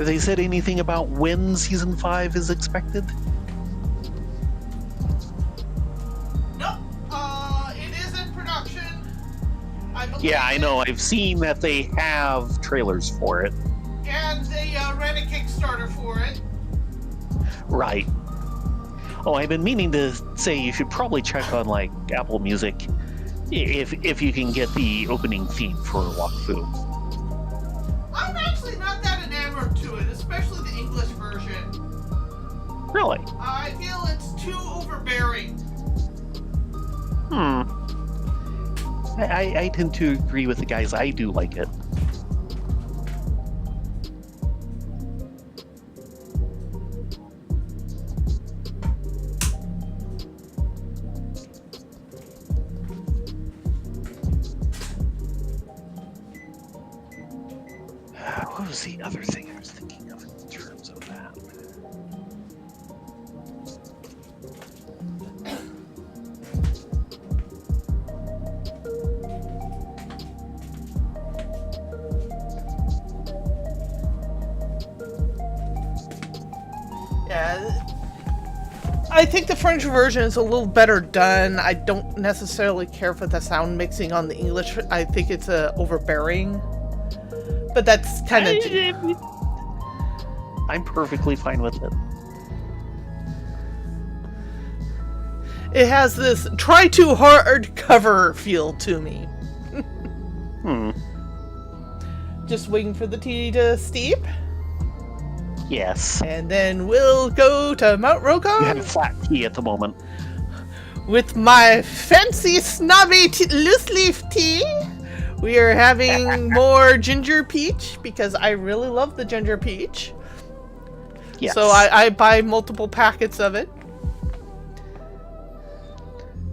they said anything about when season 5 is expected? Nope. It is in production. I believe Yeah, I know. I've seen that they have trailers for it. And they ran a Kickstarter for it. Right. Oh, I've been meaning to say you should probably check on like Apple Music if you can get the opening theme for Wakfu. I'm actually not that enamored to it, especially the English version. Really? I feel it's too overbearing. I tend to agree with the guys. I do like it. What was the other thing I was thinking of in terms of that? Yeah. I think the French version is a little better done. I don't necessarily care for the sound mixing on the English. I think it's overbearing. But that's kind of... I'm perfectly fine with it. It has this try too hard cover feel to me. Just waiting for the tea to steep. Yes. And then we'll go to Mount Rokon. You have flat tea at the moment. With my fancy snobby loose leaf tea. We are having more ginger peach because I really love the ginger peach. Yes. So I buy multiple packets of it.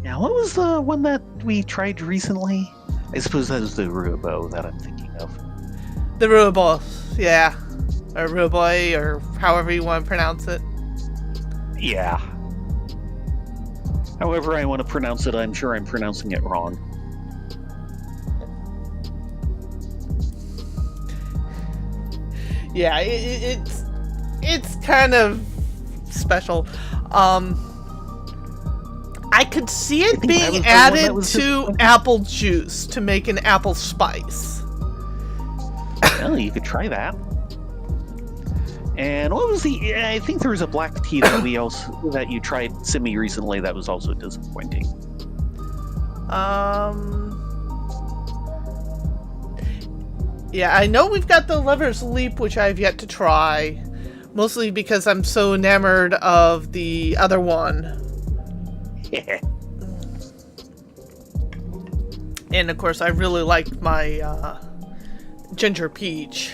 Now, what was the one that we tried recently? I suppose that was the Rubo that I'm thinking of. The Rubo, yeah. Or Ruboy, or however you want to pronounce it. Yeah. However I want to pronounce it, I'm sure I'm pronouncing it wrong. Yeah, it's kind of special. I could see it being added to apple juice to make an apple spice. Well, you could try that. And what was the? I think there was a black tea that you tried semi recently that was also disappointing. Yeah, I know we've got the Lover's Leap, which I've yet to try. Mostly because I'm so enamored of the other one. Yeah. And of course, I really like my ginger peach.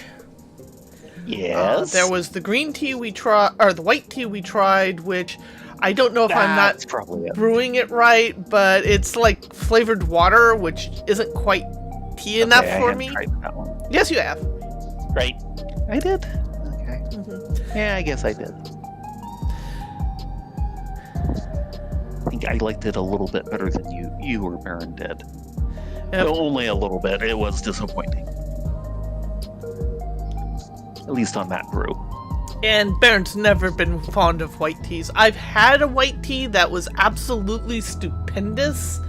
Yes. There was the green tea we tried, or the white tea we tried, which I don't know if I'm not brewing it right, but it's like flavored water, which isn't quite tea enough for me. Tried that one. Yes, you have. Right. I did. Okay. Yeah, I guess I did. I think I liked it a little bit better than you or Baron did. Yep. Only a little bit. It was disappointing. At least on that brew. And Baron's never been fond of white teas. I've had a white tea that was absolutely stupendous,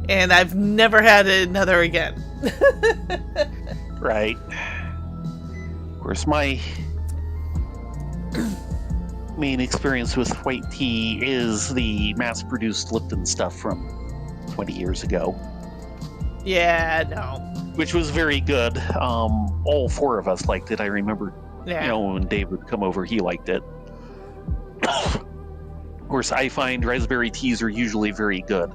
and I've never had another again. Right. Of course, my main experience with white tea is the mass-produced Lipton stuff from 20 years ago. Yeah, no. Which was very good. All four of us liked it, I remember Yeah. You know, when Dave would come over, he liked it. Of course, I find raspberry teas are usually very good.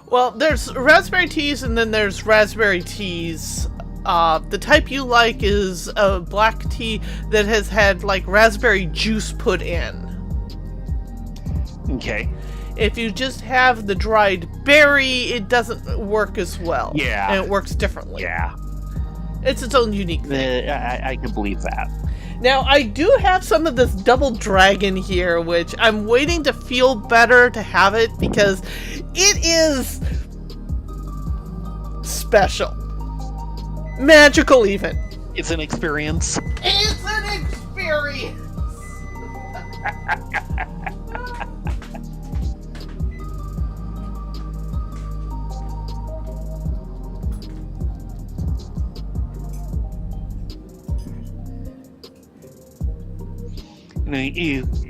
Well, there's raspberry teas and then there's raspberry teas. The type you like is a black tea that has had like raspberry juice put in. Okay. If you just have the dried berry, it doesn't work as well. Yeah. And it works differently. Yeah. It's its own unique thing. I can believe that. Now, I do have some of this double dragon here, which I'm waiting to feel better to have it because it is special. Magical, even. It's an experience. It's an experience!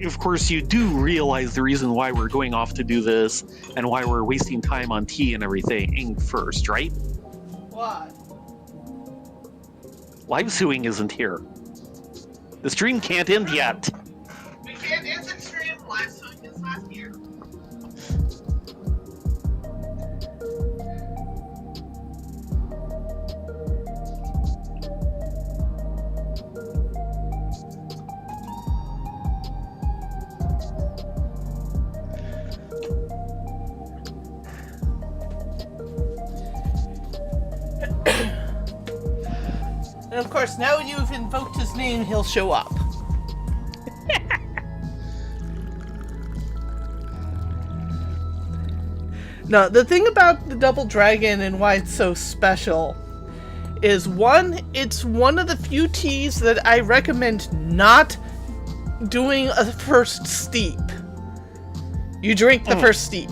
Of course, you do realize the reason why we're going off to do this and why we're wasting time on tea and everything first, right? What? Live suing isn't here. The stream can't end yet. We can't end the stream, live suing is not here. And of course, now you've invoked his name, he'll show up. Now, the thing about the Double Dragon and why it's so special is one, it's one of the few teas that I recommend not doing a first steep. You drink the first steep.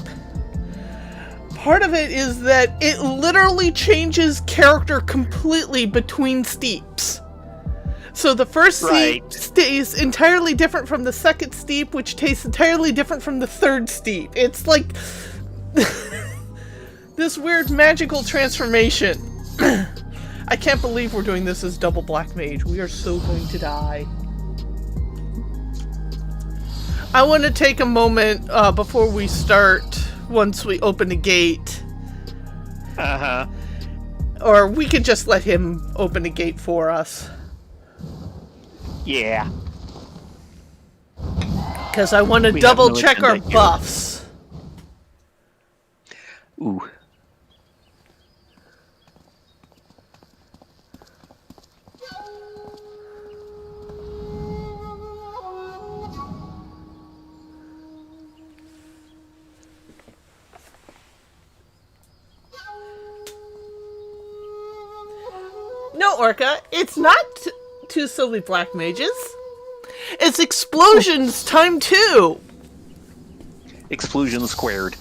Part of it is that it literally changes character completely between steeps. So the first steep stays entirely different from the second steep, which tastes entirely different from the third steep. It's like this weird magical transformation. I can't believe we're doing this as Double Black Mage. We are so going to die. I want to take a moment before we start. Once we open the gate. Uh-huh. Or we could just let him open the gate for us. Yeah. Because I want to double check our buffs. Ooh. No, Orca, it's not two silly black mages. It's explosions time 2. Explosion squared.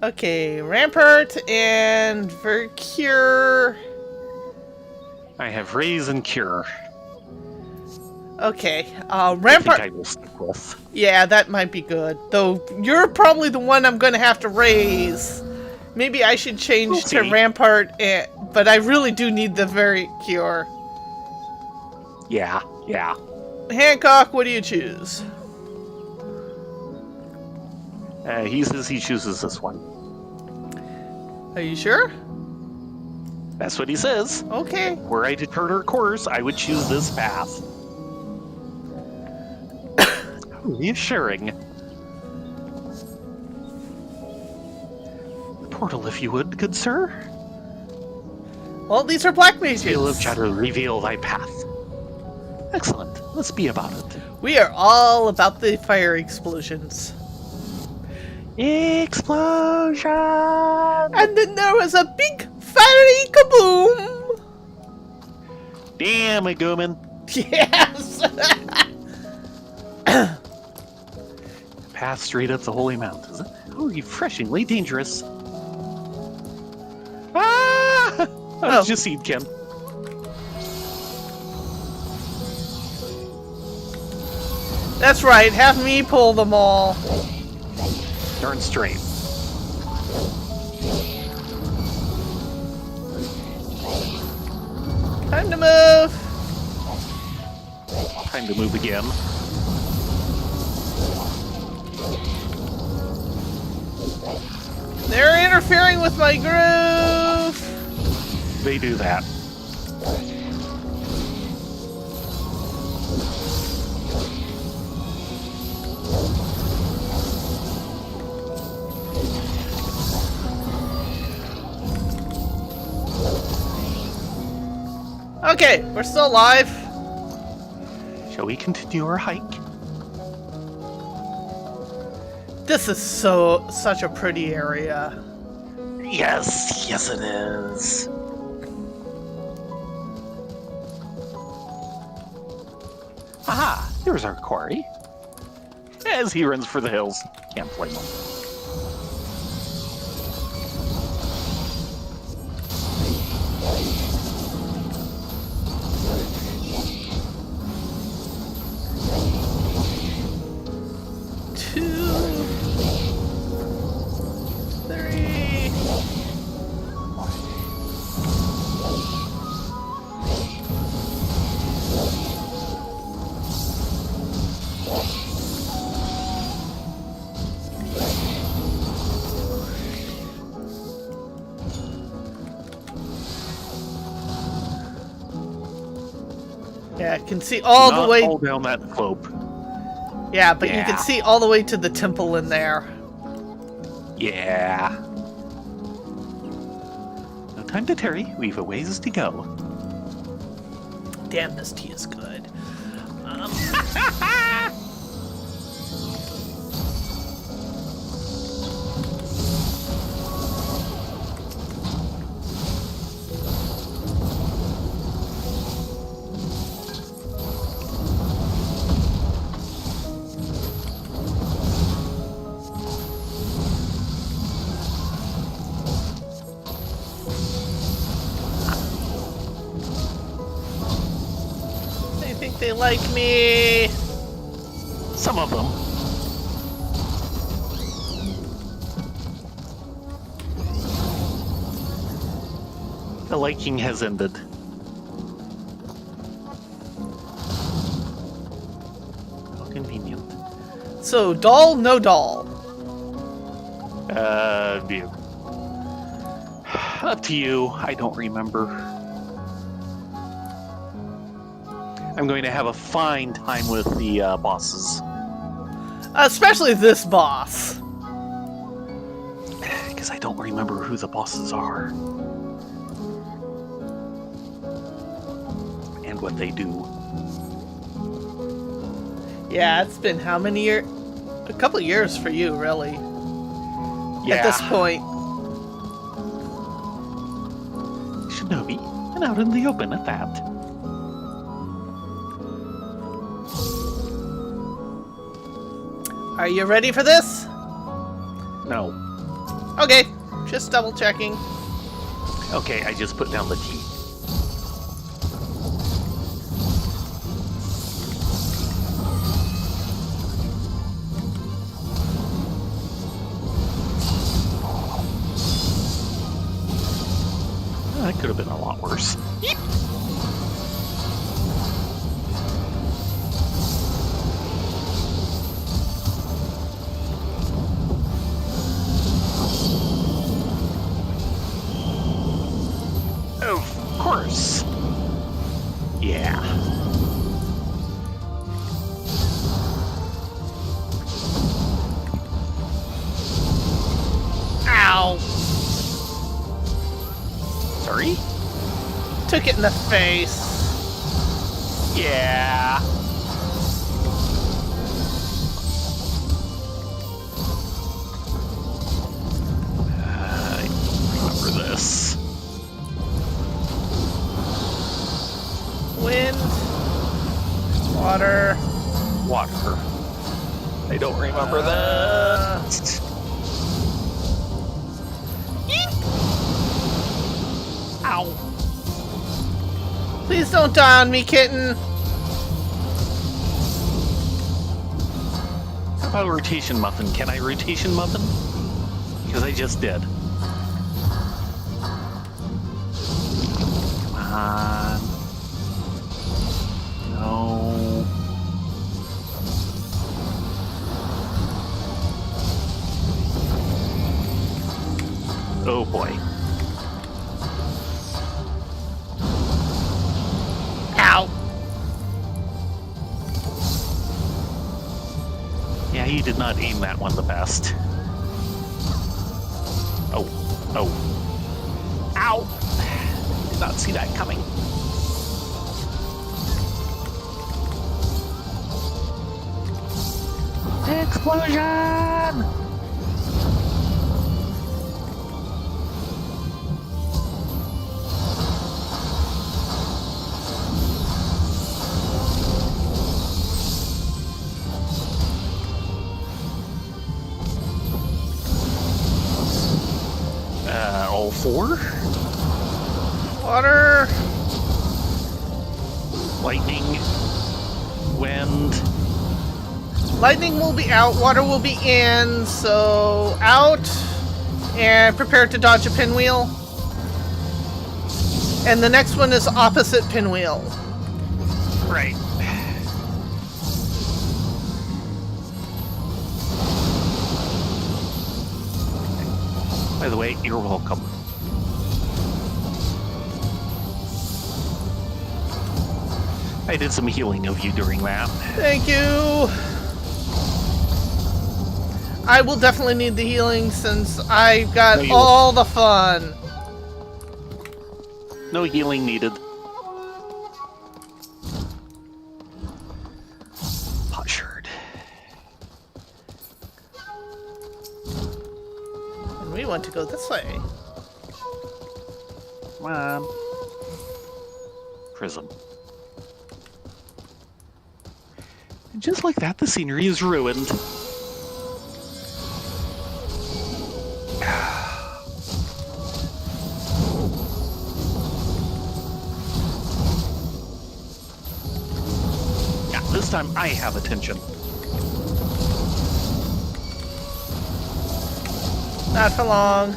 Okay, Rampart and Vercure. I have raise and cure. Okay, I Rampart. think I will stick with. Yeah, that might be good. Though you're probably the one I'm going to have to raise. Maybe I should change to Rampart, but I really do need the very cure. Yeah, yeah. Hancock, what do you choose? He says he chooses this one. Are you sure? That's what he says. Okay. Were I to turn our course, I would choose this path. Reassuring. Portal, if you would, good sir. Well, these are black mages. Seal of Shadow, reveal thy path. Excellent. Let's be about it. We are all about the fire explosions. Explosion! And then there was a big fiery kaboom! Damn it, Gooman. Yes! Path straight up the Holy Mount, is it? Oh, refreshingly dangerous. Ah! I was just seed Kim. That's right, have me pull them all. Darn straight. Can Time to move. Time to move again. They're interfering with my groove. They do that. Okay, we're still alive. Shall we continue our hike? This is such a pretty area. Yes, yes it is. Aha, there's our quarry. As he runs for the hills. Can't blame him. Yeah, I can see all Not the way. all down that slope. Yeah, but you Yeah. can see all the way to the temple in there. Yeah. No time to tarry. We've a ways to go. Damn, this tea is good. They think they like me. Some of them. The liking has ended. How convenient. So, doll, no doll. View. Up to you. I don't remember. I'm going to have a fine time with the bosses. Especially this boss. Because I don't remember who the bosses are. And what they do. Yeah, it's been how many years? A couple of years for you, really. Yeah. At this point. Shinobi, and out in the open at that. Are you ready for this? No. Okay, just double checking. Okay, I just put down the tea. That could have been a lot worse. Of course. Yeah. Ow! Sorry? Took it in the face. Yeah. I remember this. Wind. Water. Water. I don't remember that. Ow. Please don't die on me, kitten. How about rotation muffin? Can I rotation muffin? Because I just did. Come on. Oh boy. Ow! Yeah, he did not aim that one the best. Oh. Oh. Ow! Did not see that coming. Explosion! All four? Water! Lightning, wind. Lightning will be out, water will be in, so out. And prepare to dodge a pinwheel. And the next one is opposite pinwheel. Right. By the way, you're welcome. I did some healing of you during that. Thank you! I will definitely need the healing since I've got No, you all the fun. No healing needed. Potsherd. And we want to go this way. Come on. Prism. And just like that, the scenery is ruined. Yeah, this time I have attention. Not for long.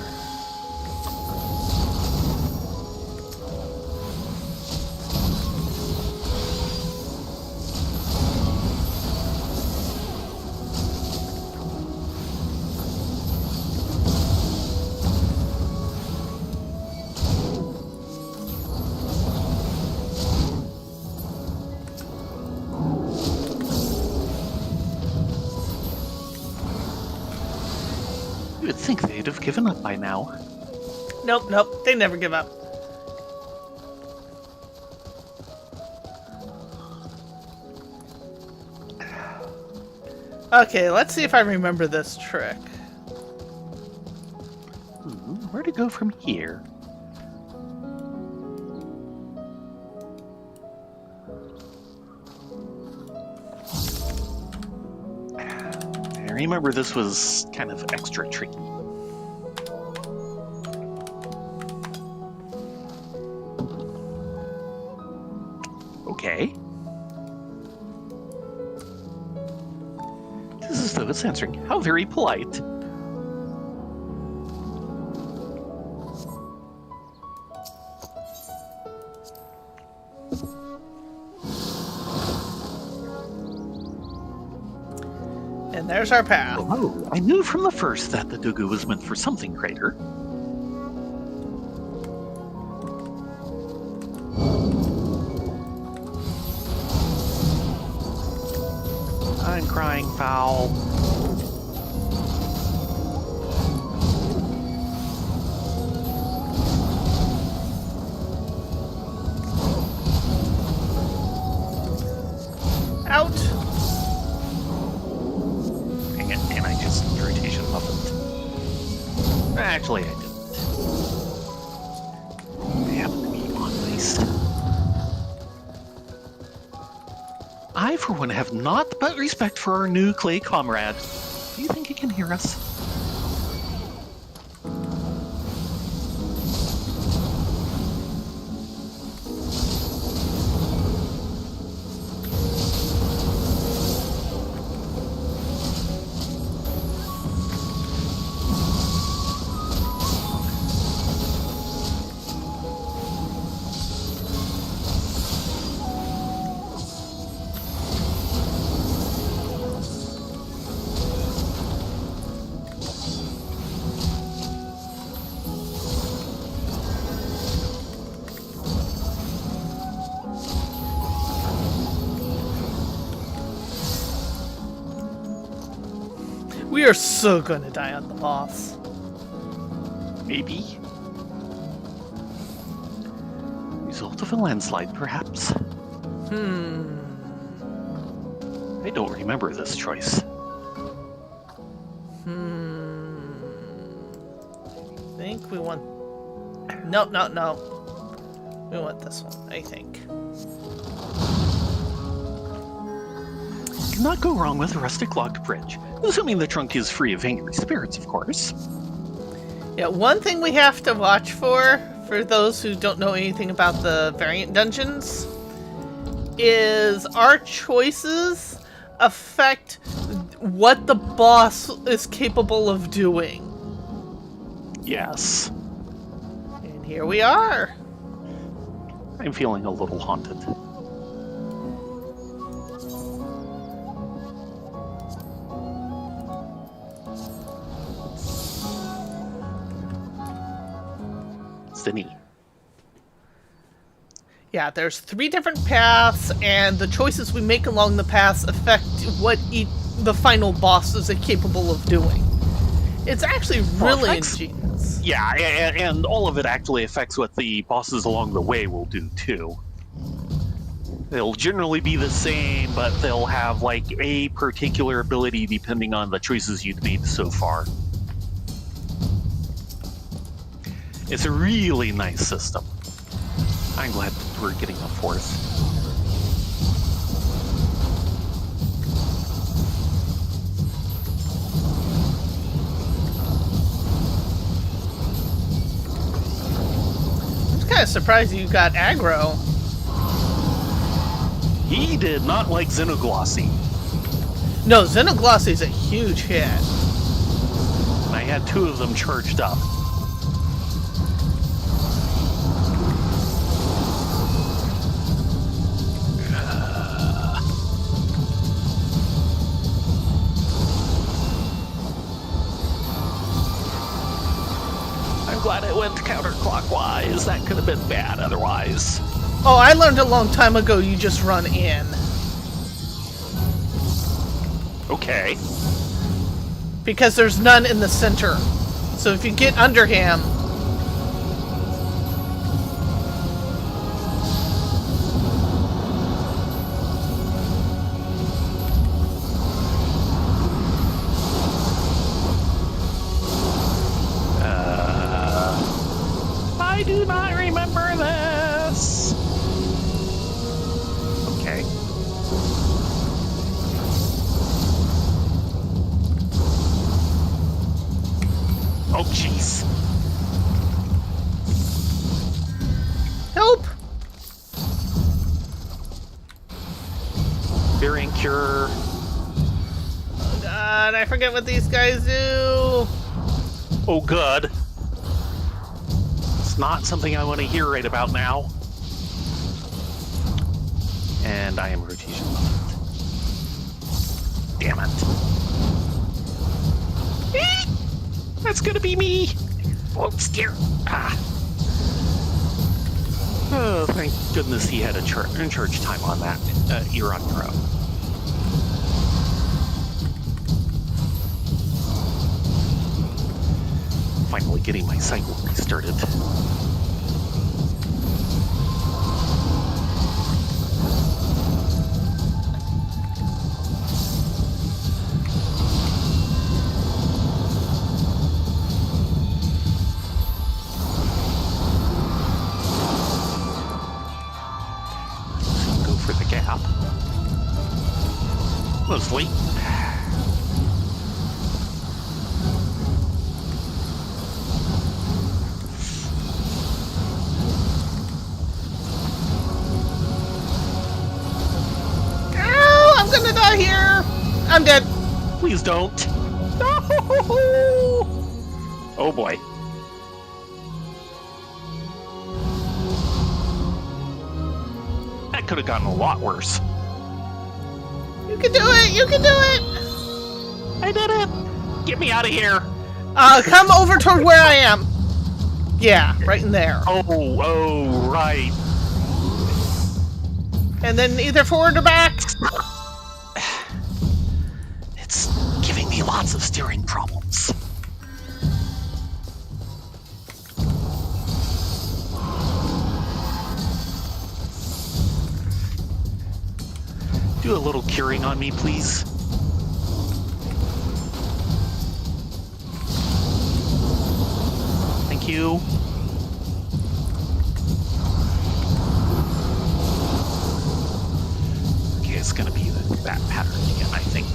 You would think they'd have given up by now. Nope, nope. They never give up. Okay, let's see if I remember this trick. Where to go from here? I remember this was kind of extra tricky. Okay. This is though it's answering. How very polite. And there's our path. Oh, I knew from the first that the Dugu was meant for something greater. I'm crying foul. Out. Dang it, and I just rotation muffled. Actually, I didn't. I happen to be on ice. I, for one, have naught but respect for our new clay comrade. Do you think he can hear us? We are so gonna die on the boss. Maybe. Result of a landslide, perhaps. I don't remember this choice. I think we want... No. We want this one, I think. Cannot go wrong with a rustic logged bridge. Assuming the trunk is free of angry spirits, of course. Yeah, one thing we have to watch for those who don't know anything about the variant dungeons, is our choices affect what the boss is capable of doing. Yes. And here we are. I'm feeling a little haunted. Destiny. Yeah, there's 3 different paths, and the choices we make along the paths affect what the final boss is capable of doing. It's actually really ingenious. Yeah, and all of it actually affects what the bosses along the way will do, too. They'll generally be the same, but they'll have, like, a particular ability depending on the choices you've made so far. It's a really nice system. I'm glad we're getting a 4th. I'm kind of surprised you got aggro. He did not like Xenoglossy. No, Xenoglossy's a huge hit. I had 2 of them charged up. Glad it went counterclockwise. That could have been bad otherwise. Oh, I learned a long time ago you just run in. Okay. Because there's none in the center. So if you get under him... I do not remember this. Okay. Oh, jeez. Help! Variant cure. Oh god, I forget what these guys do. Oh, good. It's not something I want to hear right about now. And I am rotation mode. Damn it. Eek! That's gonna be me. Oh, dear. Ah. Oh, thank goodness he had a charge time on that. You're on your own. Finally getting my cycle restarted. Go for the gap. Mostly. I'm gonna die here! I'm dead. Please don't. No! Oh boy. That could have gotten a lot worse. You can do it! You can do it! I did it! Get me out of here! Come over toward where I am. Yeah, right in there. Oh, right. And then either forward or back. It's giving me me lots of steering problems. Do a little curing on me, please. Thank you. Okay, it's gonna be that pattern again, I think.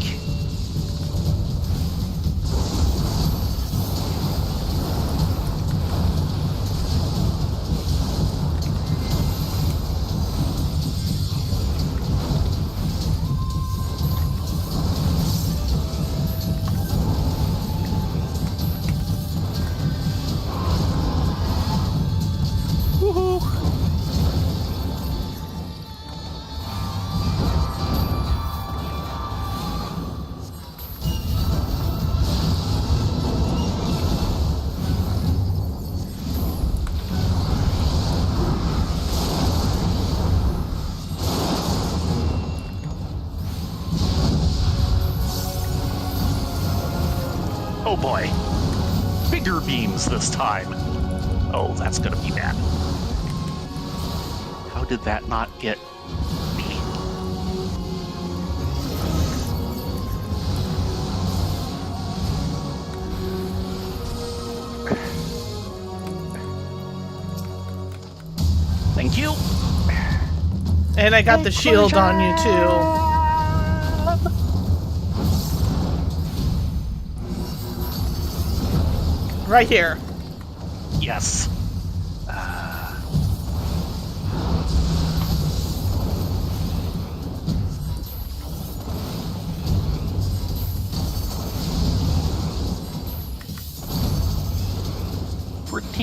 Woohoo! Oh boy. Bigger beams this time. Oh, that's gonna be bad. How did that not get me? Thank you. And I got the shield on you too. Right here. Yes.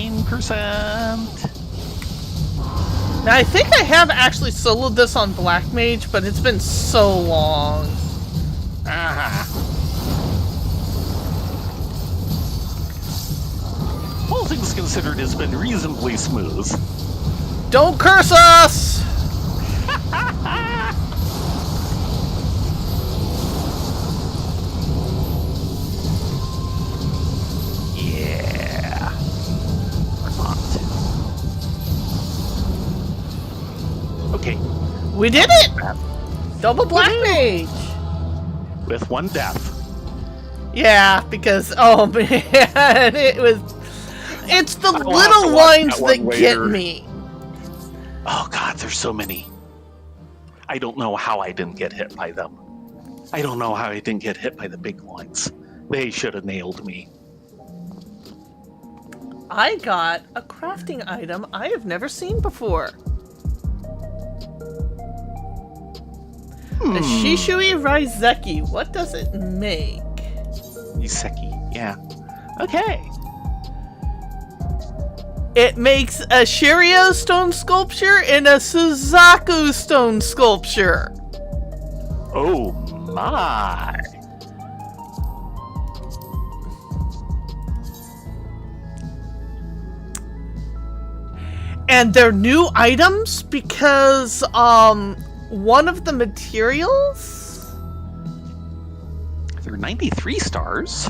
14%. Now I think I have actually soloed this on Black Mage, but it's been so long. All things considered, has been reasonably smooth. Don't curse us! Yeah. Or not. Okay. We did it! Double Black Mage! With one death. Yeah, because, oh man, it's the I'll have to little watch lines that one that get later. me. Oh god, there's so many. I don't know how I didn't get hit by them. I don't know how I didn't get hit by the big lines. They should have nailed me. I got a crafting item I have never seen before. A Shishui Raizeki. What does it make? Iseki, yeah. Okay. It makes a Shiryo stone sculpture and a Suzaku stone sculpture. Oh my. And they're new items because one of the materials, There are 93 stars.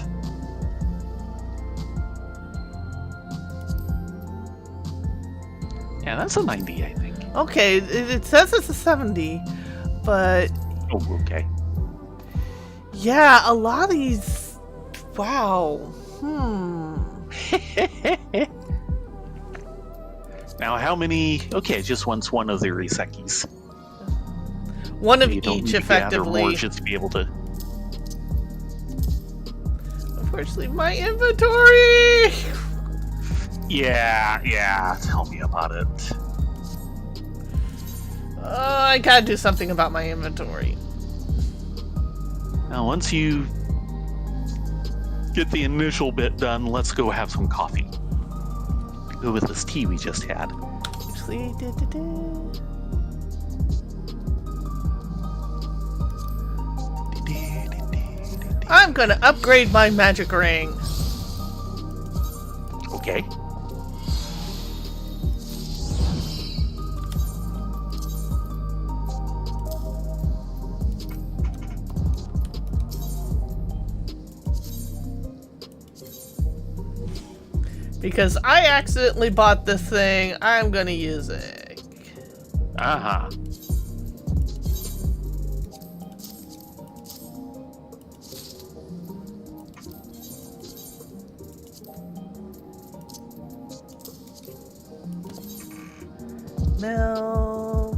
Yeah, that's a 90, I think. okay, it says it's a 70, but Oh, okay. yeah, a lot of these, wow, Now, how many? Okay, just once one of the Isekis. one of You don't each need to gather more effectively. just to be able to. Unfortunately, my inventory. Yeah. Tell me about it. I gotta do something about my inventory. Now, once you get the initial bit done, let's go have some coffee. Go with this tea we just had. Actually, I'm gonna upgrade my magic ring. Okay. Because I accidentally bought this thing, I'm gonna use it. Uh-huh. Melt.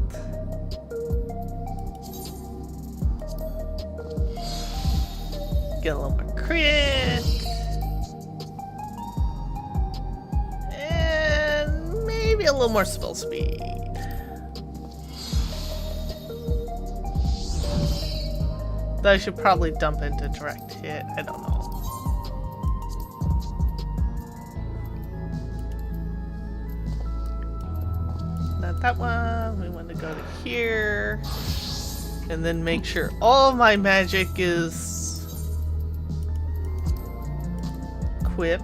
Get a little more crit. And maybe a little more spell speed. Though I should probably dump into direct hit. I don't know. Not that one. We want to go to here. And then make sure all my magic is equipped.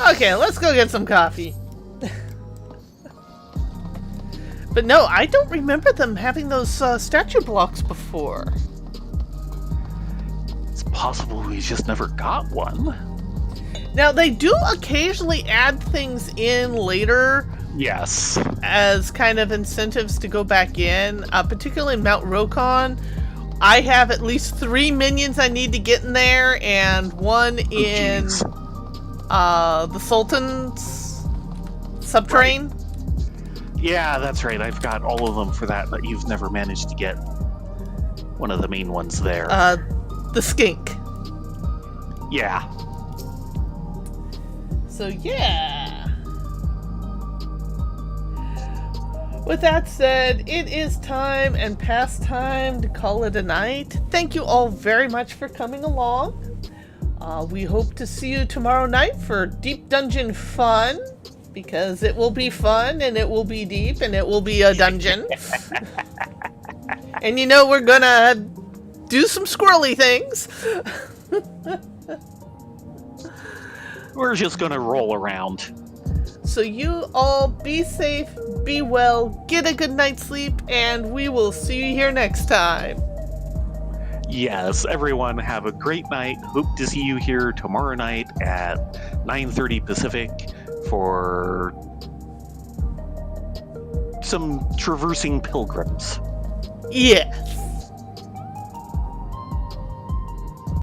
Okay, let's go get some coffee. But no, I don't remember them having those statue blocks before. It's possible we just never got one. Now, they do occasionally add things in later Yes. as kind of incentives to go back in, particularly Mount Rokon. I have at least 3 minions I need to get in there, and one in the Sultan's subterrane. Right. Yeah, that's right. I've got all of them for that, but you've never managed to get one of the main ones there. The skink. Yeah. So yeah. With that said, it is time and past time to call it a night. Thank you all very much for coming along. We hope to see you tomorrow night for Deep Dungeon fun, because it will be fun and it will be deep and it will be a dungeon. And you know we're gonna do some squirrely things. We're just gonna roll around. So you all be safe, be well, get a good night's sleep, and we will see you here next time. Yes, everyone have a great night. Hope to see you here tomorrow night at 9:30 Pacific for some traversing pilgrims. Yes.